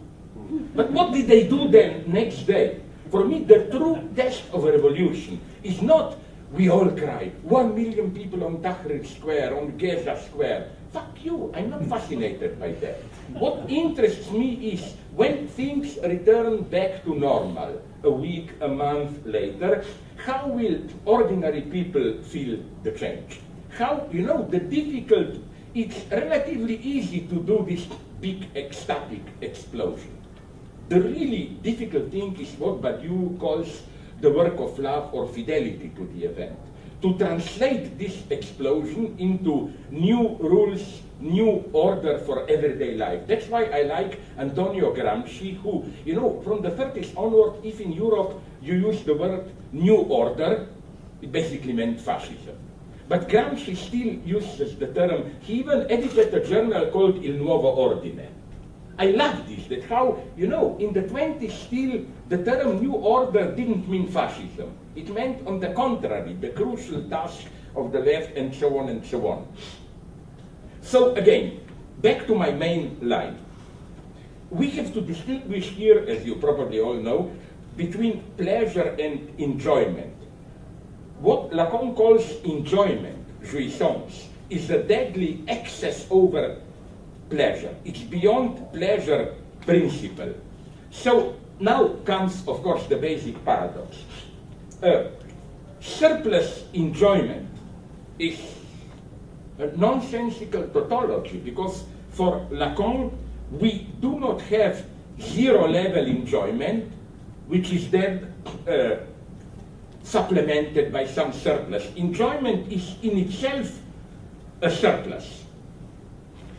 But what did they do then next day? For me, the true test of a revolution is not we all cry, 1 million people on Tahrir Square, on Gaza Square. Fuck you, I'm not fascinated by that. What interests me is when things return back to normal, a week, a month later, how will ordinary people feel the change? How, you know, the difficult, it's relatively easy to do this big ecstatic explosion. The really difficult thing is what Badiou calls the work of love or fidelity to the event. To translate this explosion into new rules, new order for everyday life. That's why I like Antonio Gramsci, who, you know, from the 30s onward, if in Europe you use the word new order, it basically meant fascism. But Gramsci still uses the term, he even edited a journal called Il Nuovo Ordine. I love this, that how, you know, in the 20s still the term new order didn't mean fascism. It meant, on the contrary, the crucial task of the left, and so on and so on. So again, back to my main line. We have to distinguish here, as you probably all know, between pleasure and enjoyment. What Lacan calls enjoyment, jouissance, is a deadly excess over pleasure. It's beyond pleasure principle. So now comes, of course, the basic paradox. Surplus enjoyment is a nonsensical tautology, because for Lacan, we do not have zero-level enjoyment, which is then supplemented by some surplus. Enjoyment is in itself a surplus.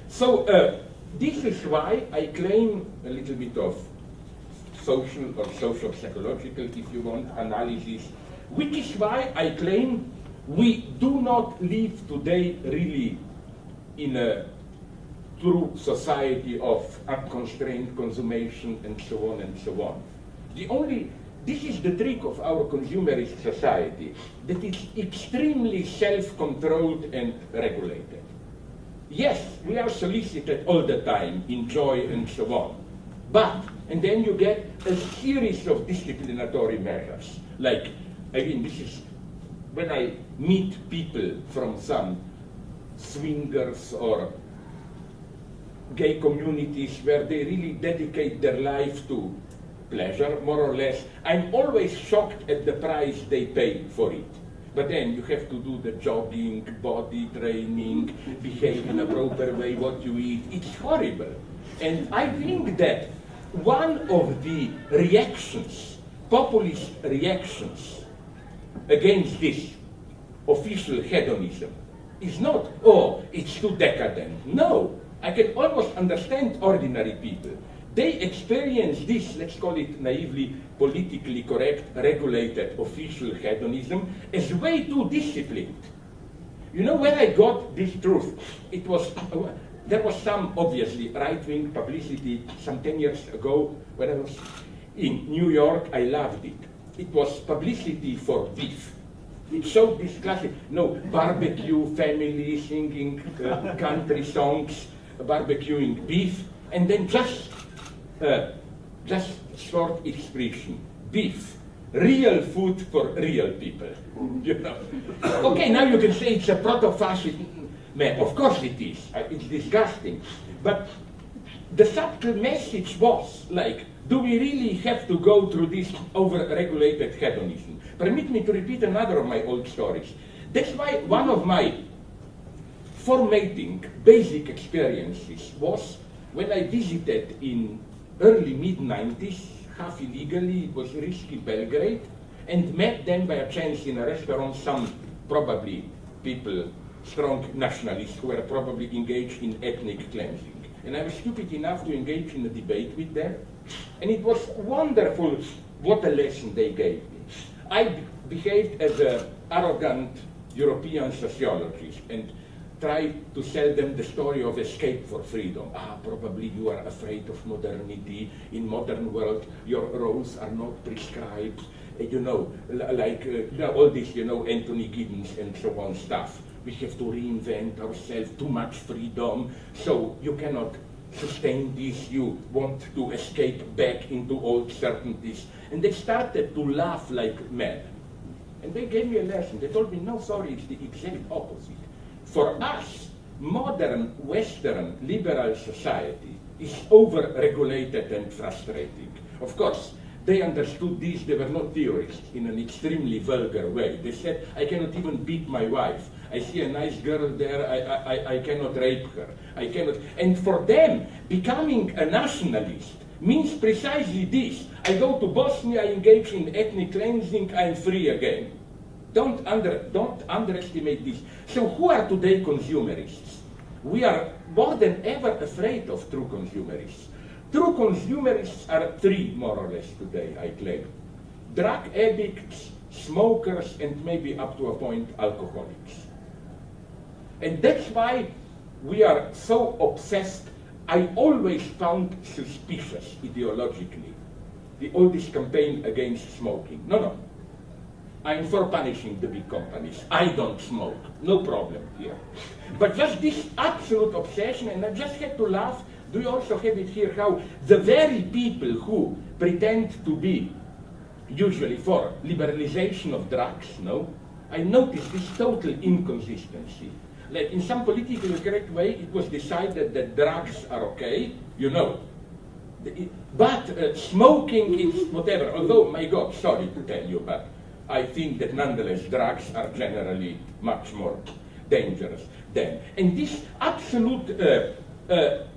So this is why I claim a little bit of social or social-psychological, if you want, analysis, which is why I claim we do not live today really in a true society of unconstrained consummation and so on and so on. This is the trick of our consumerist society, that it's extremely self-controlled and regulated. Yes, we are solicited all the time, enjoy and so on. But, and then you get a series of disciplinatory measures. Like, I mean, this is when I meet people from some swingers or gay communities where they really dedicate their life to pleasure, more or less, I'm always shocked at the price they pay for it. But then you have to do the jogging, body training, behave in a proper way, what you eat. It's horrible. And I think that one of the reactions, populist reactions against this official hedonism is not, oh, it's too decadent. No, I can almost understand ordinary people. They experience this, let's call it naively, politically correct, regulated official hedonism as way too disciplined. You know where I got this truth? It was, there was some, obviously, right-wing publicity some 10 years ago when I was in New York. I loved it. It was publicity for beef. It showed this classic, barbecue, family singing country songs, barbecuing beef, and then just short expression, beef, real food for real people. You know? Okay, now you can say it's a proto-fascist man. Of course it is. It's disgusting. But the subtle message was like, do we really have to go through this over-regulated hedonism? Permit me to repeat another of my old stories. That's why one of my formating basic experiences was when I visited in early mid-90s, half illegally, it was risky Belgrade, and met them by a chance in a restaurant some probably people, strong nationalists who were probably engaged in ethnic cleansing. And I was stupid enough to engage in a debate with them, and it was wonderful what a lesson they gave me. I behaved as an arrogant European sociologist, and try to sell them the story of escape for freedom. Probably you are afraid of modernity. In modern world, your roles are not prescribed. You know, all this, you know, Anthony Giddens and so on stuff. We have to reinvent ourselves, too much freedom, so you cannot sustain this, you want to escape back into old certainties. And they started to laugh like mad. And they gave me a lesson. They told me, no, sorry, it's the exact opposite. For us, modern Western liberal society is over-regulated and frustrating. Of course, they understood this, they were not theorists in an extremely vulgar way. They said, I cannot even beat my wife. I see a nice girl there, I cannot rape her. I cannot. And for them, becoming a nationalist means precisely this. I go to Bosnia, I engage in ethnic cleansing, I'm free again. Don't underestimate this. So who are today consumerists? We are more than ever afraid of true consumerists. True consumerists are three, more or less, today, I claim. Drug addicts, smokers, and maybe up to a point, alcoholics. And that's why we are so obsessed. I always found suspicious, ideologically, all this campaign against smoking. No. I'm for punishing the big companies. I don't smoke. No problem here. But just this absolute obsession, and I just had to laugh. Do you also have it here how the very people who pretend to be usually for liberalization of drugs, no? I noticed this total inconsistency. Like in some politically correct way, it was decided that drugs are okay, you know. But smoking is whatever. Although, my God, sorry to tell you, but I think that nonetheless drugs are generally much more dangerous than. And this absolute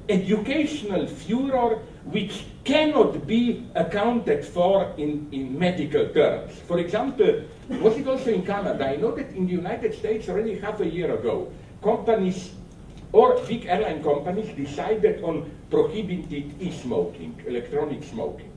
educational furor which cannot be accounted for in medical terms. For example, was it also in Canada? I know that in the United States already half a year ago, companies or big airline companies decided on prohibited e-smoking, electronic smoking.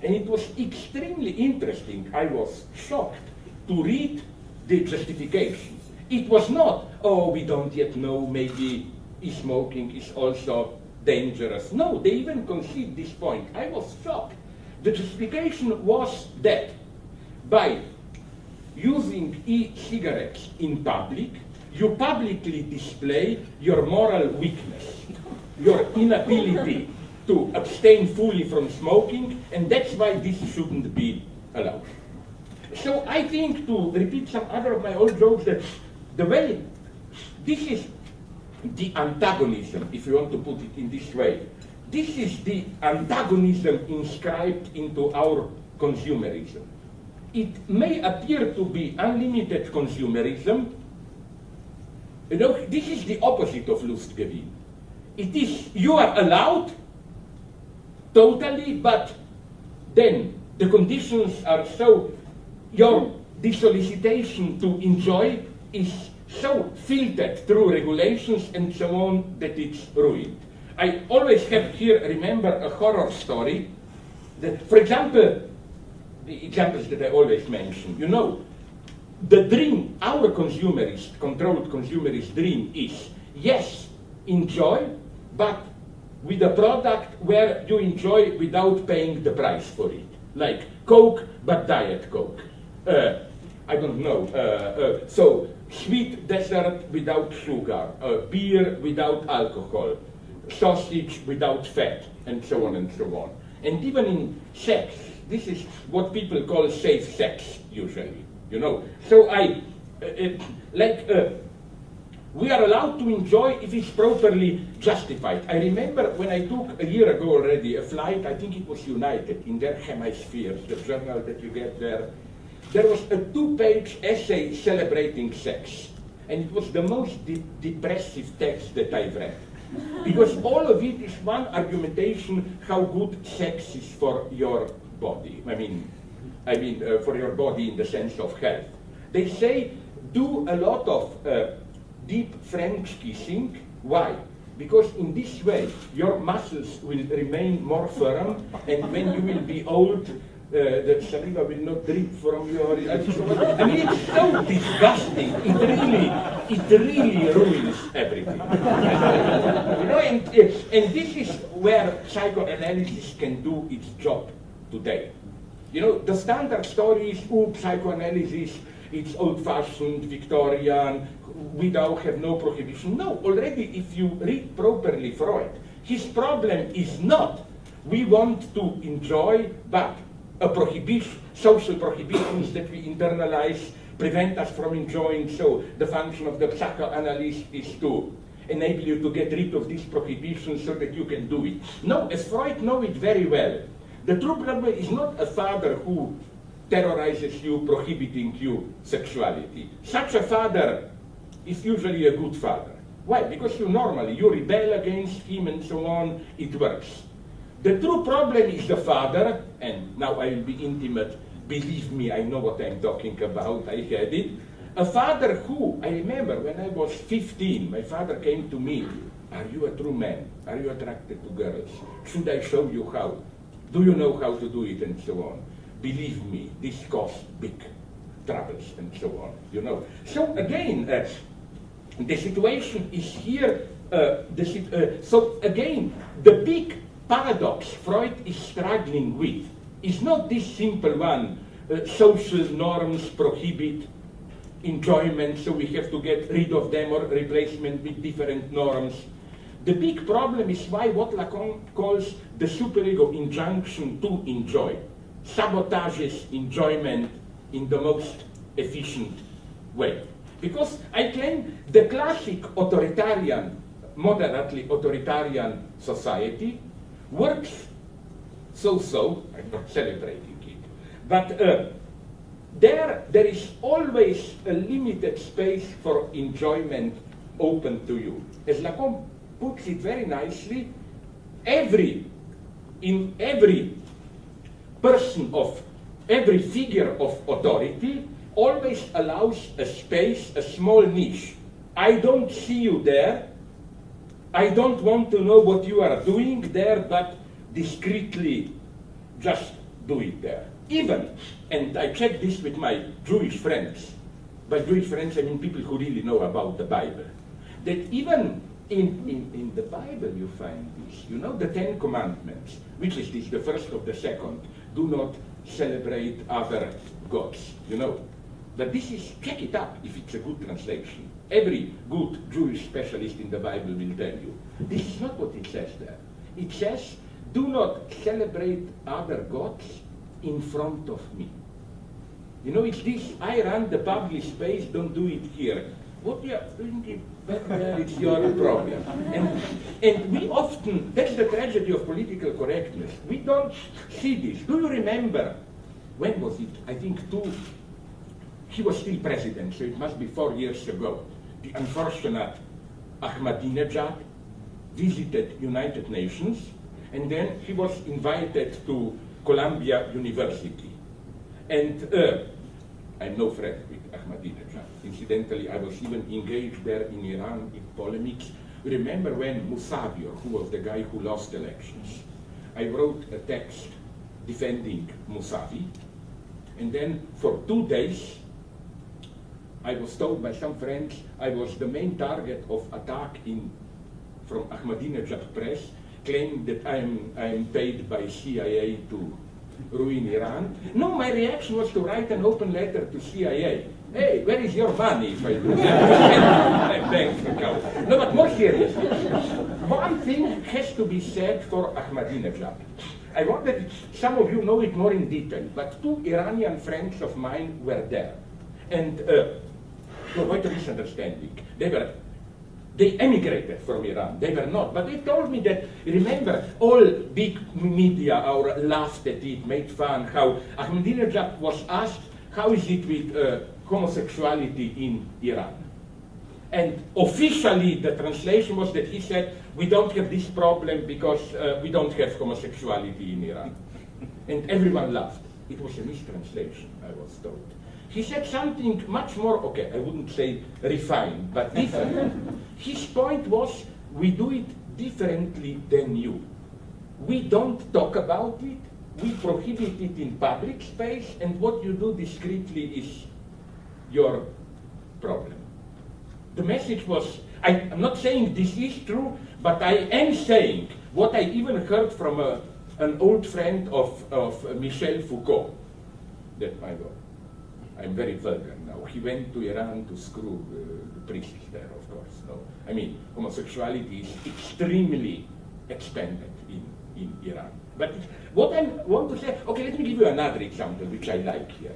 And it was extremely interesting. I was shocked to read the justification. It was not, oh, we don't yet know, maybe e-smoking is also dangerous. No, they even concede this point. I was shocked. The justification was that by using e-cigarettes in public, you publicly display your moral weakness, your inability to abstain fully from smoking, and that's why this shouldn't be allowed. So I think, to repeat some other of my old jokes, that the way, this is the antagonism, if you want to put it in this way. This is the antagonism inscribed into our consumerism. It may appear to be unlimited consumerism. You know, this is the opposite of Lustgewinn. It is, you are allowed totally, but then the conditions are so, your solicitation to enjoy is so filtered through regulations and so on that it's ruined. I always have here, remember, a horror story that, for example, the examples that I always mention, you know, the dream, our consumerist, controlled consumerist dream is, yes, enjoy, but with a product where you enjoy without paying the price for it. Like Coke, but Diet Coke. I don't know. So sweet dessert without sugar, beer without alcohol, sausage without fat, and so on and so on. And even in sex, this is what people call safe sex, usually, you know. So we are allowed to enjoy if it's properly justified. I remember when I took a year ago already a flight, I think it was United, in their hemispheres, the journal that you get there. There was a 2-page essay celebrating sex. And it was the most depressive text that I've read. Because all of it is one argumentation how good sex is for your body. I mean, for your body in the sense of health. They say, do a lot of deep French kissing. Why? Because in this way, your muscles will remain more firm, and when you will be old, the saliva will not drip from your... I mean, it's so disgusting. It really... it really ruins everything. You know, and this is where psychoanalysis can do its job today. You know, the standard story is, oh, psychoanalysis, it's old-fashioned, Victorian, we now have no prohibition. No, already if you read properly Freud, his problem is not we want to enjoy, but a prohibition, social prohibitions that we internalize prevent us from enjoying. So the function of the psychoanalyst is to enable you to get rid of these prohibitions so that you can do it. No, as Freud knows it very well, the true problem is not a father who terrorizes you, prohibiting you sexuality. Such a father is usually a good father. Why? Because you rebel against him and so on, it works. The true problem is the father, and now I will be intimate, believe me, I know what I'm talking about, I had it. A father who, I remember when I was 15, my father came to me, are you a true man? Are you attracted to girls? Should I show you how? Do you know how to do it? And so on. Believe me, this caused big troubles and so on, you know. So again, the situation is here, so again, the big paradox Freud is struggling with is not this simple one, social norms prohibit enjoyment, so we have to get rid of them or replacement with different norms. The big problem is why what Lacan calls the superego injunction to enjoy sabotages enjoyment in the most efficient way. Because I claim the classic authoritarian, moderately authoritarian society works so-so, I'm not celebrating it, but there is always a limited space for enjoyment open to you. As Lacan puts it very nicely, in every person of, every figure of authority always allows a space, a small niche. I don't see you there. I don't want to know what you are doing there, but discreetly just do it there. Even, and I checked this with my Jewish friends. By Jewish friends, I mean people who really know about the Bible. That even in the Bible you find this. You know the 10 Commandments, which is this, the first of the second. Do not celebrate other gods, you know. But this is, check it up if it's a good translation. Every good Jewish specialist in the Bible will tell you. This is not what it says there. It says, do not celebrate other gods in front of me. You know, it's this, I run the public space, don't do it here. What you are doing it back there, it's your problem. And we often, that's the tragedy of political correctness. We don't see this. Do you remember, when was it? I think he was still president, so it must be 4 years ago. The unfortunate Ahmadinejad visited United Nations, and then he was invited to Columbia University. And I'm no friend with Ahmadinejad. Incidentally, I was even engaged there in Iran in polemics. Remember when Musavior, who was the guy who lost elections, I wrote a text defending Musavi, and then for 2 days, I was told by some friends I was the main target of attack from Ahmadinejad press, claiming that I'm paid by CIA to ruin Iran. No, my reaction was to write an open letter to CIA. Hey, where is your money if I do that? Bank account. No, but more seriously, one thing has to be said for Ahmadinejad. I wonder if some of you know it more in detail, but 2 Iranian friends of mine were there. And to avoid a misunderstanding, they emigrated from Iran. They were not. But they told me that, remember, all big media laughed at it, made fun, how Ahmadinejad was asked, how is it with homosexuality in Iran? And officially, the translation was that he said, we don't have this problem because we don't have homosexuality in Iran. And everyone laughed. It was a mistranslation, I was told. He said something much more, okay, I wouldn't say refined, but different. His point was, we do it differently than you. We don't talk about it, we prohibit it in public space, and what you do discreetly is your problem. the message was, I'm not saying this is true, but I am saying what I even heard from an old friend of Michel Foucault. That I know. I'm very vulgar now. He went to Iran to screw the priests there, of course. No, I mean, homosexuality is extremely expanded in Iran. But what I want to say, okay, let me give you another example, which I like here.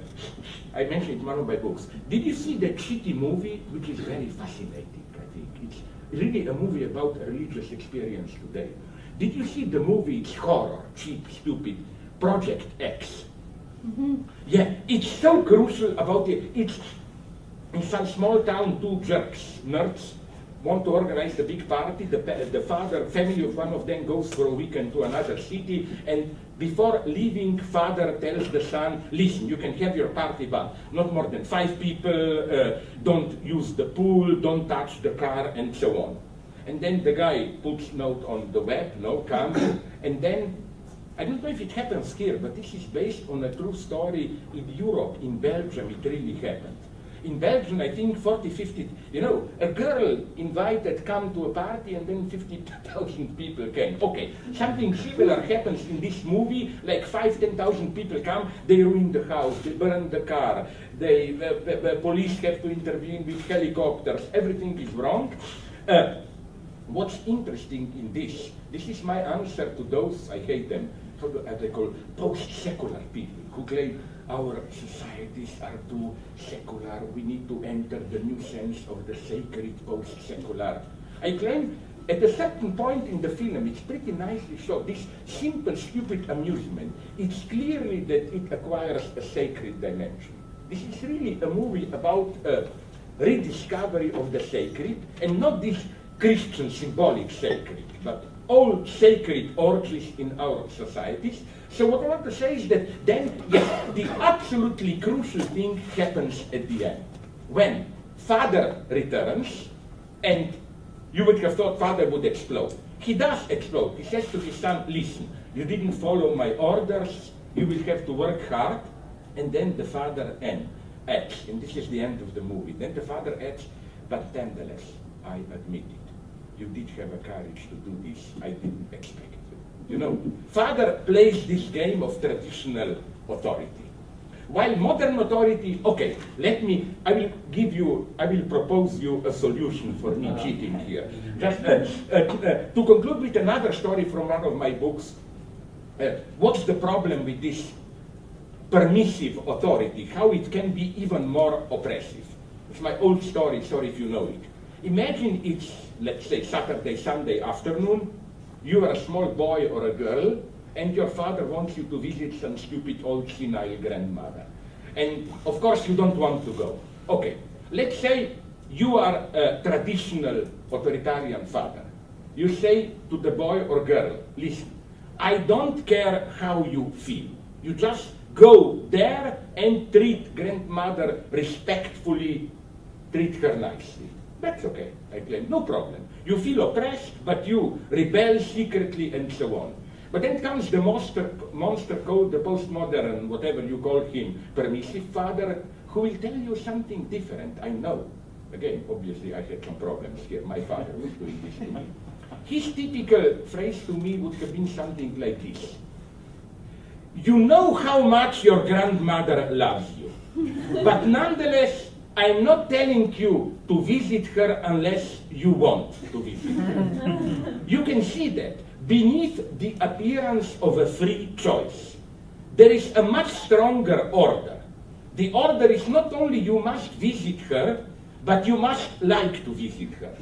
I mentioned it in one of my books. Did you see that shitty movie, which is very fascinating, I think? It's really a movie about a religious experience today. Did you see the movie? It's horror, cheap, stupid, Project X. Yeah, it's so crucial about it. It's in some small town, two jerks, nerds, want to organize a big party. The family of one of them goes for a weekend to another city, and before leaving, father tells the son, listen, you can have your party, but not more than 5 people, don't use the pool, don't touch the car, and so on. And then the guy puts note on the web, no, come, and then, I don't know if it happens here, but this is based on a true story in Europe, in Belgium, it really happened. In Belgium, I think 40, 50, you know, a girl invited come to a party and then 50,000 people came. Okay, something similar happens in this movie, like 5,000, 10,000 people come, they ruin the house, they burn the car, the police have to intervene with helicopters, everything is wrong. What's interesting in this is my answer to those, I hate them, as they call post-secular people who claim our societies are too secular, we need to enter the new sense of the sacred post-secular. I claim at a certain point in the film, it's pretty nicely shown, this simple, stupid amusement, it's clearly that it acquires a sacred dimension. This is really a movie about rediscovery of the sacred, and not this Christian symbolic sacred, but all sacred orgies in our societies. So what I want to say is that then, yes, the absolutely crucial thing happens at the end. When father returns, and you would have thought father would explode. He does explode. He says to his son, listen, you didn't follow my orders, you will have to work hard. And then the father adds, and this is the end of the movie, then the father adds, but nonetheless, I admit it. You did have a courage to do this. I didn't expect it. You know, father plays this game of traditional authority. While modern authority, okay, I will propose you a solution for me cheating here. Just to conclude with another story from one of my books, what's the problem with this permissive authority, how it can be even more oppressive? It's my old story, sorry if you know it. Imagine it's, let's say, Saturday, Sunday afternoon, you are a small boy or a girl, and your father wants you to visit some stupid old senile grandmother. And of course you don't want to go. Okay, let's say you are a traditional authoritarian father. You say to the boy or girl, listen, I don't care how you feel. You just go there and treat grandmother respectfully, treat her nicely. That's okay, I claim, no problem. You feel oppressed, but you rebel secretly and so on. But then comes the monster called the postmodern, whatever you call him, permissive father, who will tell you something different, I know. Again, obviously I had some problems here, my father was doing this to me. His typical phrase to me would have been something like this. You know how much your grandmother loves you, but nonetheless, I'm not telling you to visit her unless you want to visit her. You can see that beneath the appearance of a free choice, there is a much stronger order. The order is not only you must visit her, but you must like to visit her.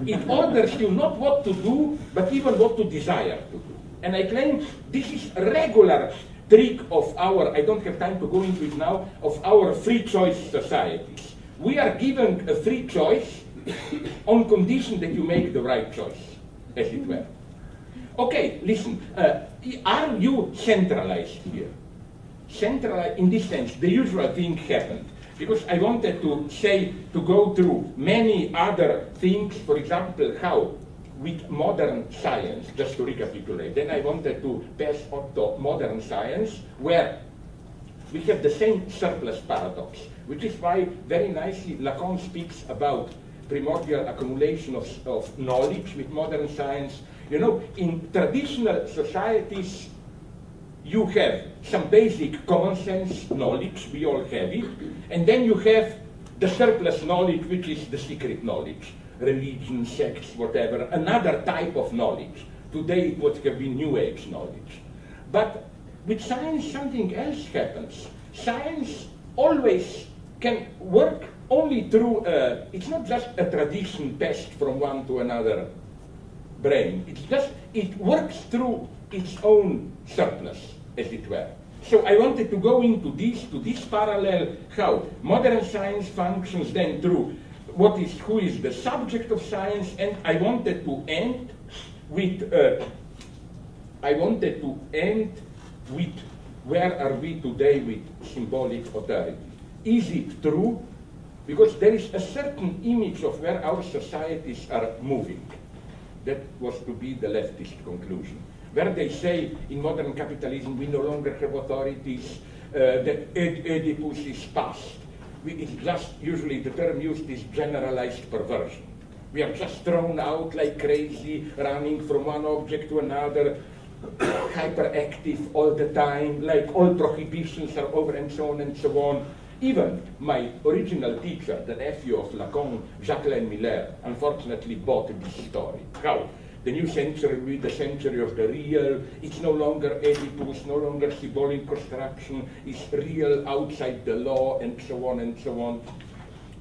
It orders you not what to do, but even what to desire to do. And I claim this is a regular trick of our, I don't have time to go into it now, of our free choice societies. We are given a free choice on condition that you make the right choice, as it were. Okay, listen, are you centralized here? Centralized, in this sense, the usual thing happened. Because I wanted to say, to go through many other things, for example, how with modern science, just to recapitulate, then I wanted to pass on to modern science, where we have the same surplus paradox, which is why very nicely Lacan speaks about primordial accumulation of knowledge with modern science. You know, in traditional societies, you have some basic common sense knowledge, we all have it, and then you have the surplus knowledge, which is the secret knowledge, religion, sects, whatever, another type of knowledge. Today it would have been New Age knowledge. But with science, something else happens. Science always can work only through, it's not just a tradition passed from one to another brain. It's just, it works through its own surplus, as it were. So I wanted to go into this parallel, how modern science functions then through who is the subject of science, and I wanted to end with, where are we today with symbolic authority? Is it true? Because there is a certain image of where our societies are moving. That was to be the leftist conclusion. Where they say in modern capitalism we no longer have authorities, that Oedipus is past. It's just, usually the term used is generalized perversion. We are just thrown out like crazy, running from one object to another, hyperactive all the time, like all prohibitions are over and so on and so on. Even my original teacher, the nephew of Lacan, Jacques Miller, unfortunately bought this story. How? The new century will be the century of the real. It's no longer Oedipus, no longer symbolic construction. It's real outside the law, and so on and so on.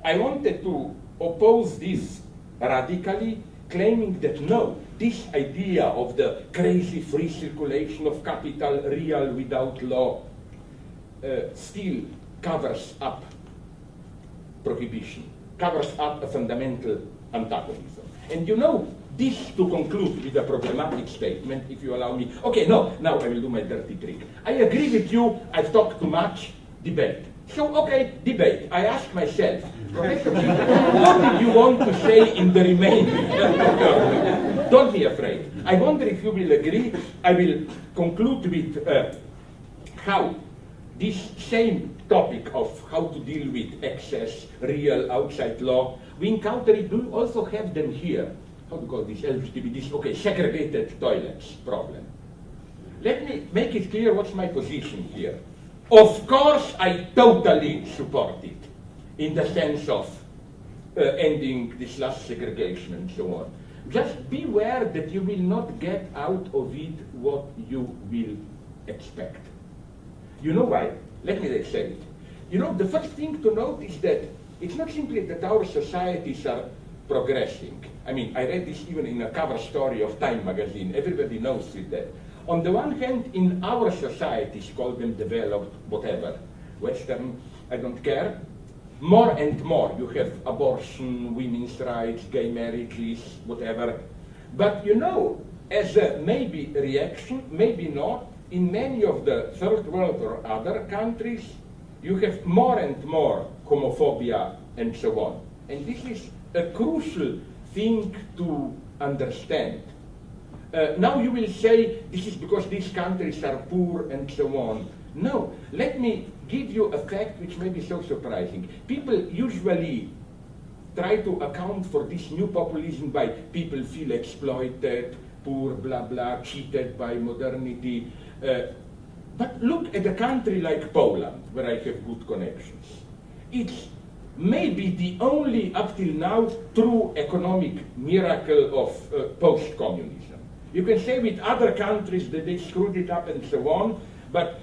I wanted to oppose this radically, claiming that no, this idea of the crazy free circulation of capital, real without law, still covers up prohibition, covers up a fundamental antagonism. And you know, this to conclude with a problematic statement, if you allow me. Okay, no, now I will do my dirty trick. I agree with you, I've talked too much, debate. So, okay, debate. I ask myself, Professor Žižek, what did you want to say in the remaining? Don't be afraid. I wonder if you will agree. I will conclude with how this same topic of how to deal with excess, real, outside law, we encounter it, do also have them here. How to call this LGBT, this, okay, segregated toilets problem. Let me make it clear what's my position here. Of course, I totally support it, in the sense of ending this last segregation and so on. Just beware that you will not get out of it what you will expect. You know why? Let me say it. You know, the first thing to note is that it's not simply that our societies are progressing. I mean, I read this even in a cover story of Time magazine. Everybody knows it that. On the one hand, in our societies, call them developed, whatever, Western, I don't care, more and more you have abortion, women's rights, gay marriages, whatever. But you know, as a maybe reaction, maybe not, in many of the third world or other countries, you have more and more homophobia and so on. And this is a crucial thing to understand. Now you will say, this is because these countries are poor and so on. No, let me give you a fact which may be so surprising. People usually try to account for this new populism by people feel exploited, poor, blah, blah, cheated by modernity. But look at a country like Poland, where I have good connections. It's maybe the only, up till now, true economic miracle of post-communism. You can say with other countries that they screwed it up and so on, but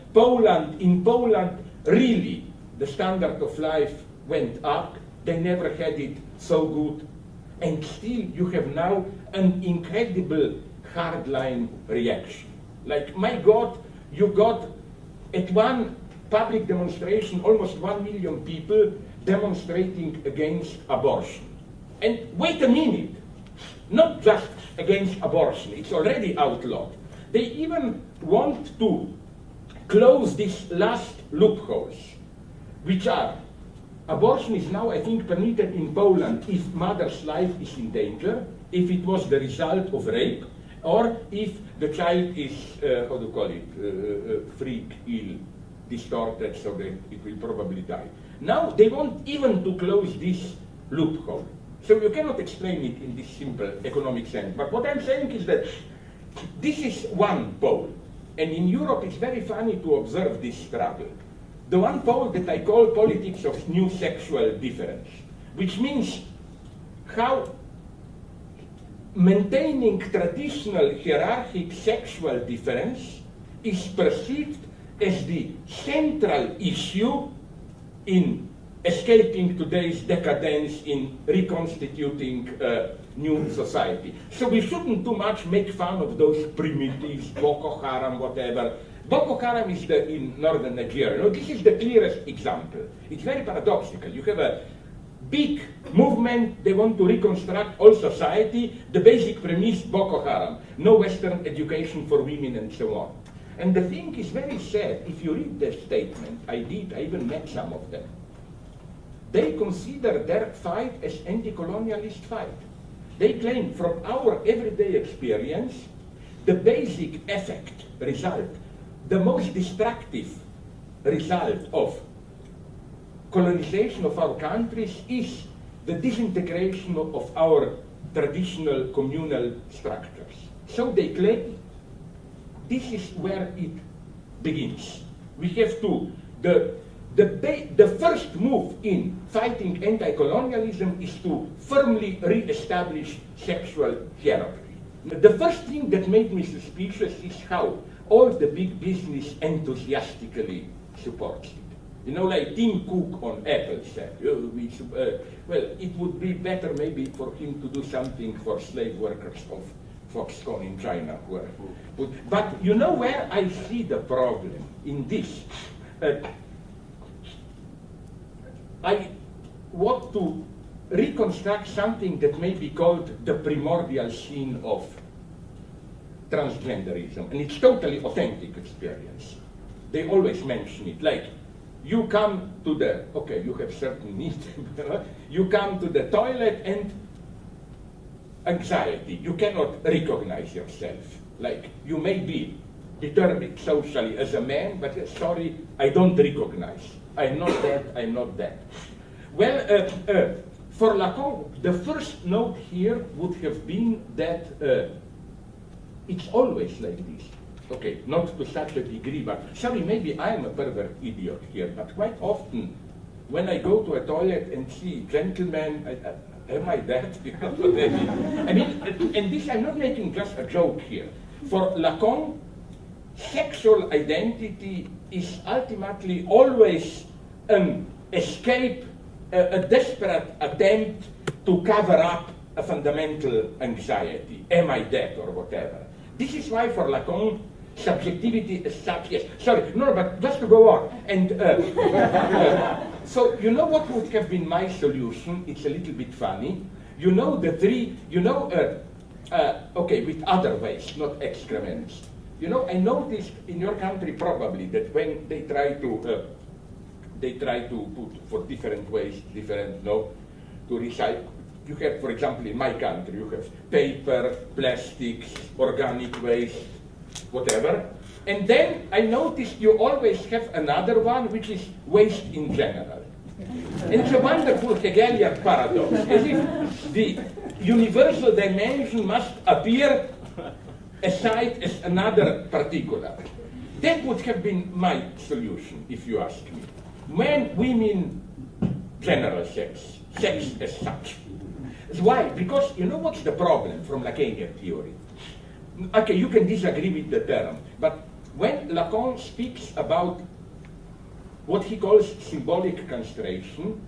in Poland, really, the standard of life went up. They never had it so good. And still, you have now an incredible hardline reaction. Like, my God, you got at one public demonstration almost 1 million people demonstrating against abortion. And wait a minute, not just against abortion, it's already outlawed. They even want to close these last loopholes, which are, abortion is now, I think, permitted in Poland if mother's life is in danger, if it was the result of rape, or if the child is, how do you call it, freak, ill, distorted, so that it will probably die. Now they want even to close this loophole. So you cannot explain it in this simple economic sense. But what I'm saying is that this is one pole. And in Europe, it's very funny to observe this struggle. The one pole that I call politics of new sexual difference, which means how maintaining traditional hierarchic sexual difference is perceived as the central issue in escaping today's decadence, in reconstituting new society. So we shouldn't too much make fun of those primitives, Boko Haram, whatever. Boko Haram is in northern Nigeria. No, this is the clearest example. It's very paradoxical. You have a big movement, they want to reconstruct all society. The basic premise, Boko Haram, no Western education for women and so on. And the thing is very sad. If you read their statement, I even met some of them. They consider their fight as anti-colonialist fight. They claim from our everyday experience, the basic effect, result, the most destructive result of colonization of our countries is the disintegration of our traditional communal structures. So they claim this is where it begins. We have to, the first move in fighting anti-colonialism is to firmly re-establish sexual hierarchy. The first thing that made me suspicious is how all the big business enthusiastically supports it. You know, like Tim Cook on Apple said, well, it would be better maybe for him to do something for slave workers of Foxconn in China. But you know where I see the problem in this? I want to reconstruct something that may be called the primordial scene of transgenderism, and it's totally authentic experience. They always mention it, like, you come to the, okay, you have certain needs, you come to the toilet and anxiety, you cannot recognize yourself. Like, you may be determined socially as a man, but sorry, I don't recognize. I'm not that, I'm not that. Well, for Lacan, the first note here would have been that it's always like this. Okay, not to such a degree, but sorry, maybe I'm a pervert idiot here, but quite often when I go to a toilet and see gentlemen, am I that? I mean, and this, I'm not making just a joke here. For Lacan, sexual identity is ultimately always an escape, a desperate attempt to cover up a fundamental anxiety. Am I that or whatever? This is why for Lacan, subjectivity is such, yes. Sorry, no, but just to go on. And so you know what would have been my solution? It's a little bit funny. You know the three, you know, okay, with other ways, not excrements. You know, I noticed in your country probably that when they try to put for different ways, different, no, to recycle. You have, for example, in my country, you have paper, plastics, organic waste, whatever. And then I noticed you always have another one, which is waste in general. And it's a wonderful Hegelian paradox, as if the universal dimension must appear aside as another particular. That would have been my solution, if you ask me. Men, women, general sex, sex as such. Why? Because you know what's the problem from Lacanian theory? Okay, you can disagree with the term, but when Lacan speaks about what he calls symbolic castration,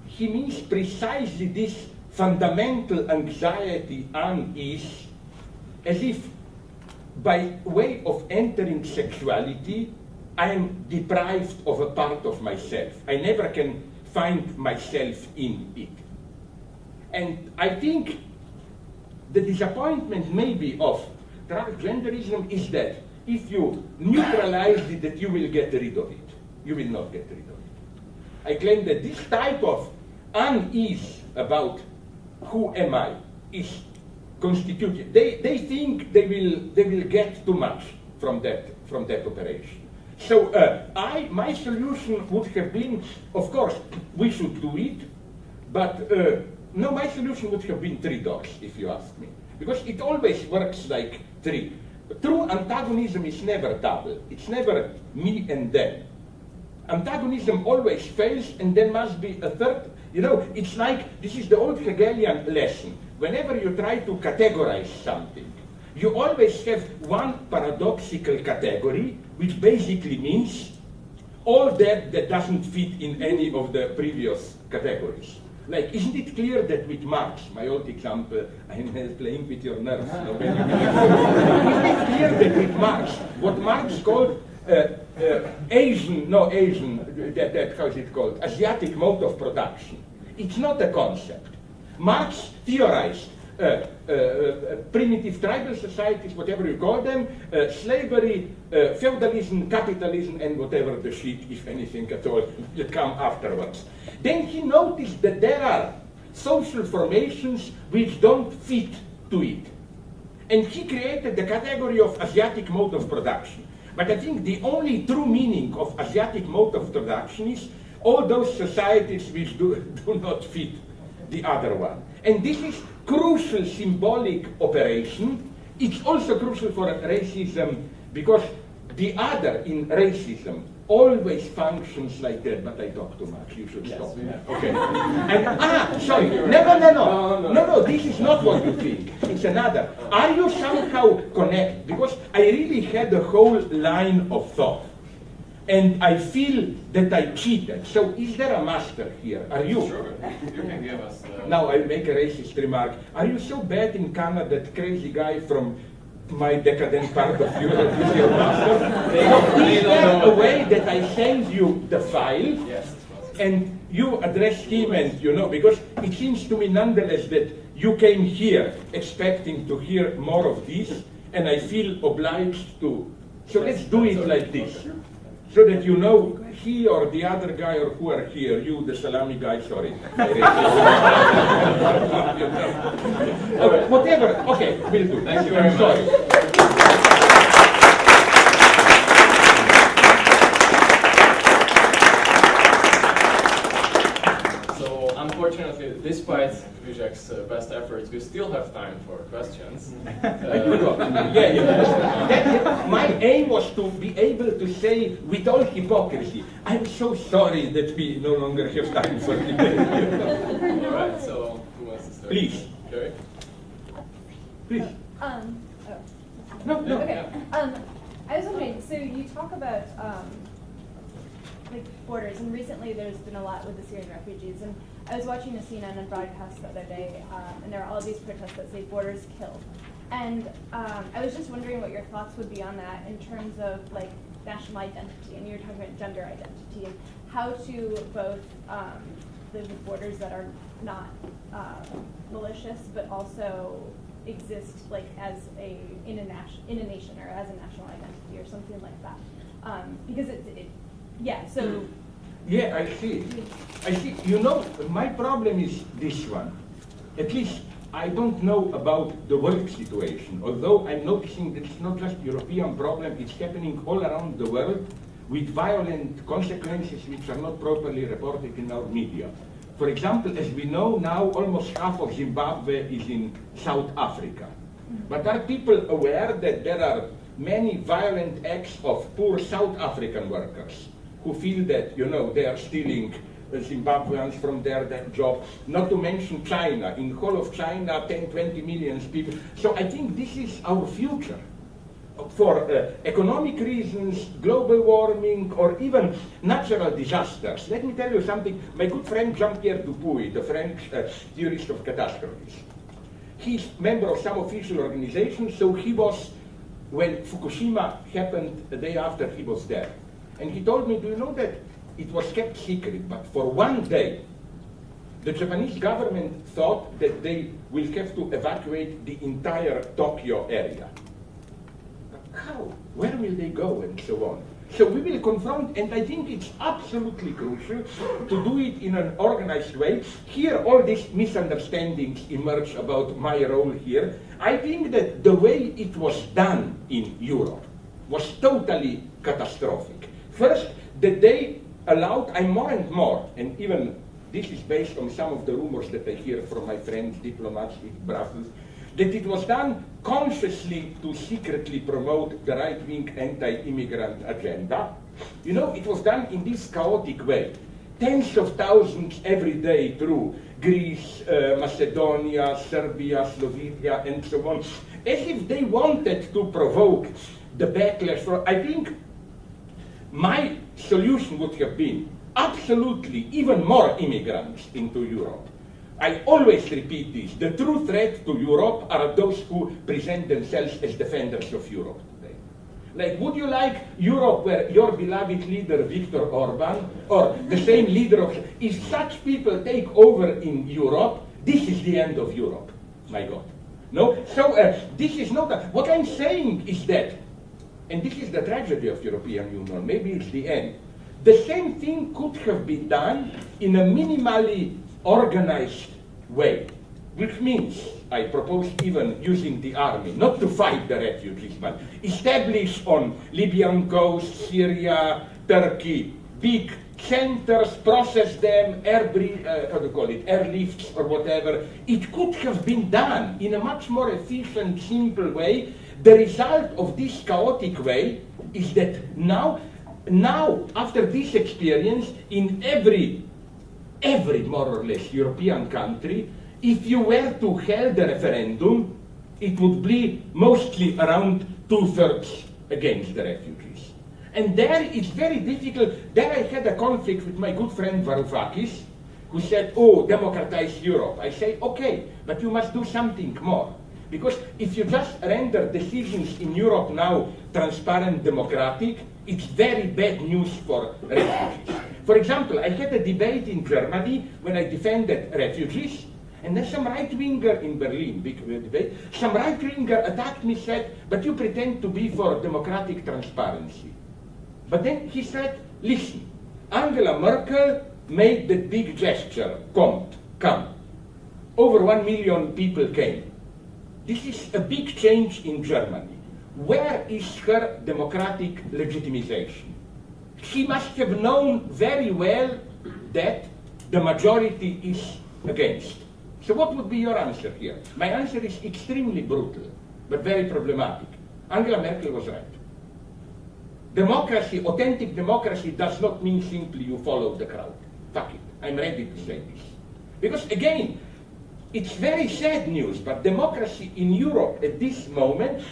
he means precisely this fundamental anxiety, unease, as if by way of entering sexuality, I am deprived of a part of myself. I never can find myself in it. And I think the disappointment maybe of transgenderism is that if you neutralize it, that you will get rid of it. You will not get rid of it. I claim that this type of unease about who am I is constituted. They think they will get too much from that operation. So my solution would have been, of course, we should do it, but no, my solution would have been 3 dogs, if you ask me. Because it always works like 3. True antagonism is never double. It's never me and them. Antagonism always fails, and there must be a third. You know, it's like, this is the old Hegelian lesson. Whenever you try to categorize something, you always have one paradoxical category, which basically means all that doesn't fit in any of the previous categories. Like, isn't it clear that with Marx, my old example, I'm playing with your nerves. Isn't it clear that with Marx, what Marx called how's it called? Asiatic mode of production. It's not a concept. Marx theorized primitive tribal societies, whatever you call them, slavery, feudalism, capitalism, and whatever the shit, if anything at all, that come afterwards. Then he noticed that there are social formations which don't fit to it. And he created the category of Asiatic mode of production. But I think the only true meaning of Asiatic mode of production is all those societies which do not fit the other one. And this is crucial symbolic operation. It's also crucial for racism because the other in racism always functions like that, but I talk too much, you should stop. Okay. And, sorry, no, this is not what you think, it's another. Are you somehow connected? Because I really had a whole line of thought, and I feel that I cheated. So is there a master here? Are you? Sure, you can give us. Now I'll make a racist remark. Are you so bad in Canada, that crazy guy from my decadent part of Europe is your master? Is there a way that I send you the file, yes, and you address him, and you know, because it seems to me nonetheless that you came here expecting to hear more of this, and I feel obliged to. So let's do it like this, so that you know he or the other guy or who are here, you, the salami guy, sorry. Whatever, okay, we'll do. Thank you very much. Sorry. So, unfortunately, despite Žižek's best efforts, we still have time for questions. My aim was to be able to say, with all hypocrisy, I'm so sorry that we no longer have time for debate. All right, so who wants to start? Please. Okay. Please. No. Okay. I was wondering, so you talk about like borders, and recently there's been a lot with the Syrian refugees, and I was watching a CNN broadcast the other day, and there are all these protests that say borders kill. And I was just wondering what your thoughts would be on that in terms of like national identity, and you were talking about gender identity, and how to both live with borders that are not malicious, but also exist like as in a nation or as a national identity or something like that. Because so. Yeah, I see. You know, my problem is this one. At least I don't know about the world situation, although I'm noticing that it's not just a European problem, it's happening all around the world with violent consequences which are not properly reported in our media. For example, as we know now, almost half of Zimbabwe is in South Africa. But are people aware that there are many violent acts of poor South African workers who feel that, you know, they are stealing Zimbabweans from their job, not to mention China. In the whole of China, 10, 20 million people. So I think this is our future. For economic reasons, global warming, or even natural disasters. Let me tell you something. My good friend Jean-Pierre Dupuy, the French theorist of catastrophes, he's a member of some official organizations, so he was, when Fukushima happened, the day after he was there. And he told me, do you know that it was kept secret, but for one day, the Japanese government thought that they will have to evacuate the entire Tokyo area. How? Where will they go? And so on. So we will confront, and I think it's absolutely crucial to do it in an organized way. Here, all these misunderstandings emerge about my role here. I think that the way it was done in Europe was totally catastrophic. First, that they allowed, I'm more and more, and even this is based on some of the rumors that I hear from my friends, diplomats in Brussels, that it was done consciously to secretly promote the right-wing anti-immigrant agenda. You know, it was done in this chaotic way. Tens of thousands every day through Greece, Macedonia, Serbia, Slovenia, and so on, as if they wanted to provoke the backlash. I think my solution would have been absolutely even more immigrants into Europe. I always repeat this. The true threat to Europe are those who present themselves as defenders of Europe today. Like, would you like Europe where your beloved leader, Viktor Orban, or the same leader of... If such people take over in Europe, this is the end of Europe, my God. No? So this is not... What I'm saying is that, and this is the tragedy of European Union, maybe it's the end, the same thing could have been done in a minimally organized way, which means, I propose even using the army, not to fight the refugees, but establish on Libyan coast, Syria, Turkey, big centers, process them, airlifts or whatever. It could have been done in a much more efficient, simple way. The result of this chaotic way is that now, after this experience, in every more or less European country, if you were to hold a referendum, it would be mostly around 2/3 against the refugees. And there it's very difficult. There I had a conflict with my good friend Varoufakis, who said, oh, democratize Europe. I say, okay, but you must do something more. Because if you just render decisions in Europe now transparent, democratic, it's very bad news for refugees. For example, I had a debate in Germany when I defended refugees, and then some right-winger in Berlin, big debate, some right-winger attacked me, said, but you pretend to be for democratic transparency. But then he said, listen, Angela Merkel made that big gesture, come. Over 1 million people came. This is a big change in Germany. Where is her democratic legitimization? She must have known very well that the majority is against. So what would be your answer here? My answer is extremely brutal, but very problematic. Angela Merkel was right. Democracy, authentic democracy, does not mean simply you follow the crowd. Fuck it, I'm ready to say this. Because again, it's very sad news, but democracy in Europe at this moment,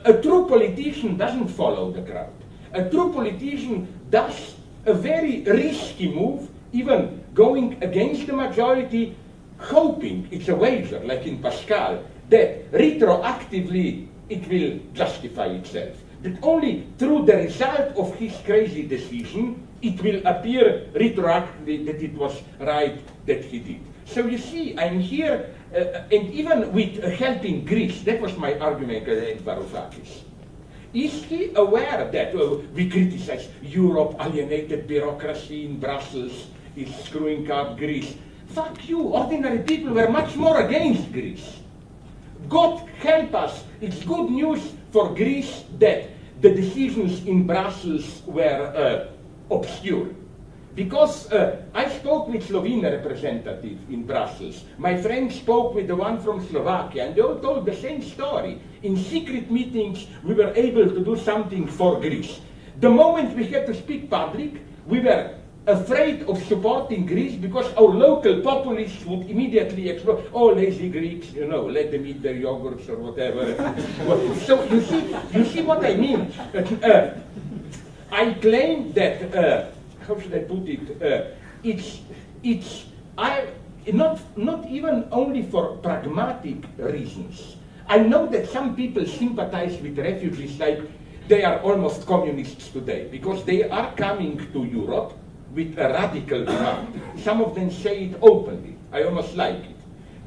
a true politician doesn't follow the crowd. A true politician does a very risky move, even going against the majority, hoping, it's a wager, like in Pascal, that retroactively it will justify itself. That only through the result of his crazy decision, it will appear retroactively that it was right that he did. So you see, I'm here, and even with helping Greece, that was my argument against Varoufakis. Is he aware that we criticize Europe, alienated bureaucracy in Brussels is screwing up Greece? Fuck you, ordinary people were much more against Greece. God help us, it's good news for Greece that the decisions in Brussels were obscure. Because I spoke with Slovene representative in Brussels. My friend spoke with the one from Slovakia, and they all told the same story. In secret meetings, we were able to do something for Greece. The moment we had to speak public, we were afraid of supporting Greece because our local populists would immediately explode. Oh, lazy Greeks, you know, let them eat their yogurts or whatever. So you see what I mean. I claim that. How should I put it? Not even only for pragmatic reasons. I know that some people sympathize with refugees like they are almost communists today because they are coming to Europe with a radical demand. Some of them say it openly. I almost like it.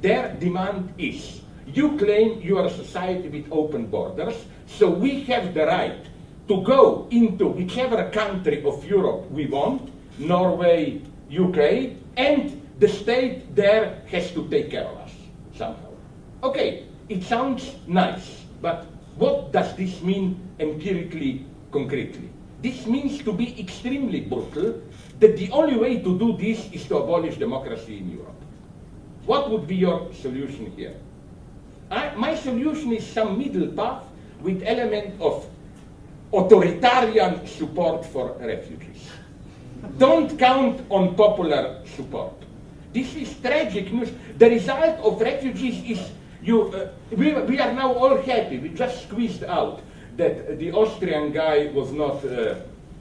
Their demand is, you claim you are a society with open borders, so we have the right to go into whichever country of Europe we want, Norway, UK, and the state there has to take care of us somehow. Okay, it sounds nice, but what does this mean empirically, concretely? this means to be extremely brutal, that the only way to do this is to abolish democracy in Europe. What would be your solution here? My solution is some middle path with element of authoritarian support for refugees. Don't count on popular support. This is tragic news. The result of refugees is we are now all happy. We just squeezed out that the Austrian guy was not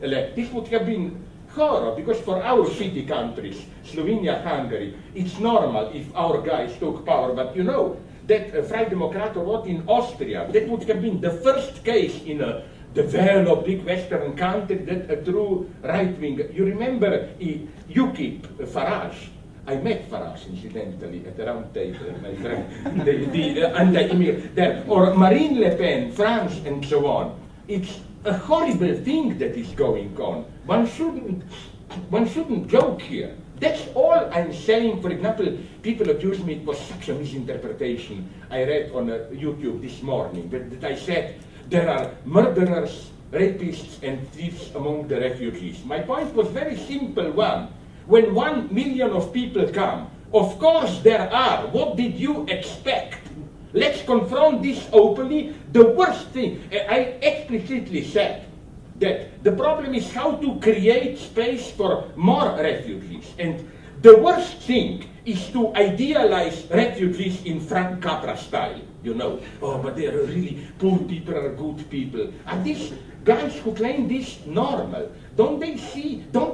elected. This would have been horror, because for our city countries, Slovenia, Hungary, it's normal if our guys took power. But you know that Freie Demokrat or what in Austria, that would have been the first case in a developed big Western country that a true right-wing. You remember UKIP, Farage. I met Farage, incidentally, at the round table, my friend, the anti-immigrant there. Or Marine Le Pen, France, and so on. It's a horrible thing that is going on. One shouldn't joke here. That's all I'm saying. For example, people accuse me it was such a misinterpretation I read on YouTube this morning, that I said there are murderers, rapists, and thieves among the refugees. My point was very simple one. When 1 million of people come, of course there are. What did you expect? Let's confront this openly. The worst thing, I explicitly said that the problem is how to create space for more refugees. And the worst thing is to idealize refugees in Frank Capra style. You know, oh, but they are really poor people are good people. Are these guys who claim this normal? Don't they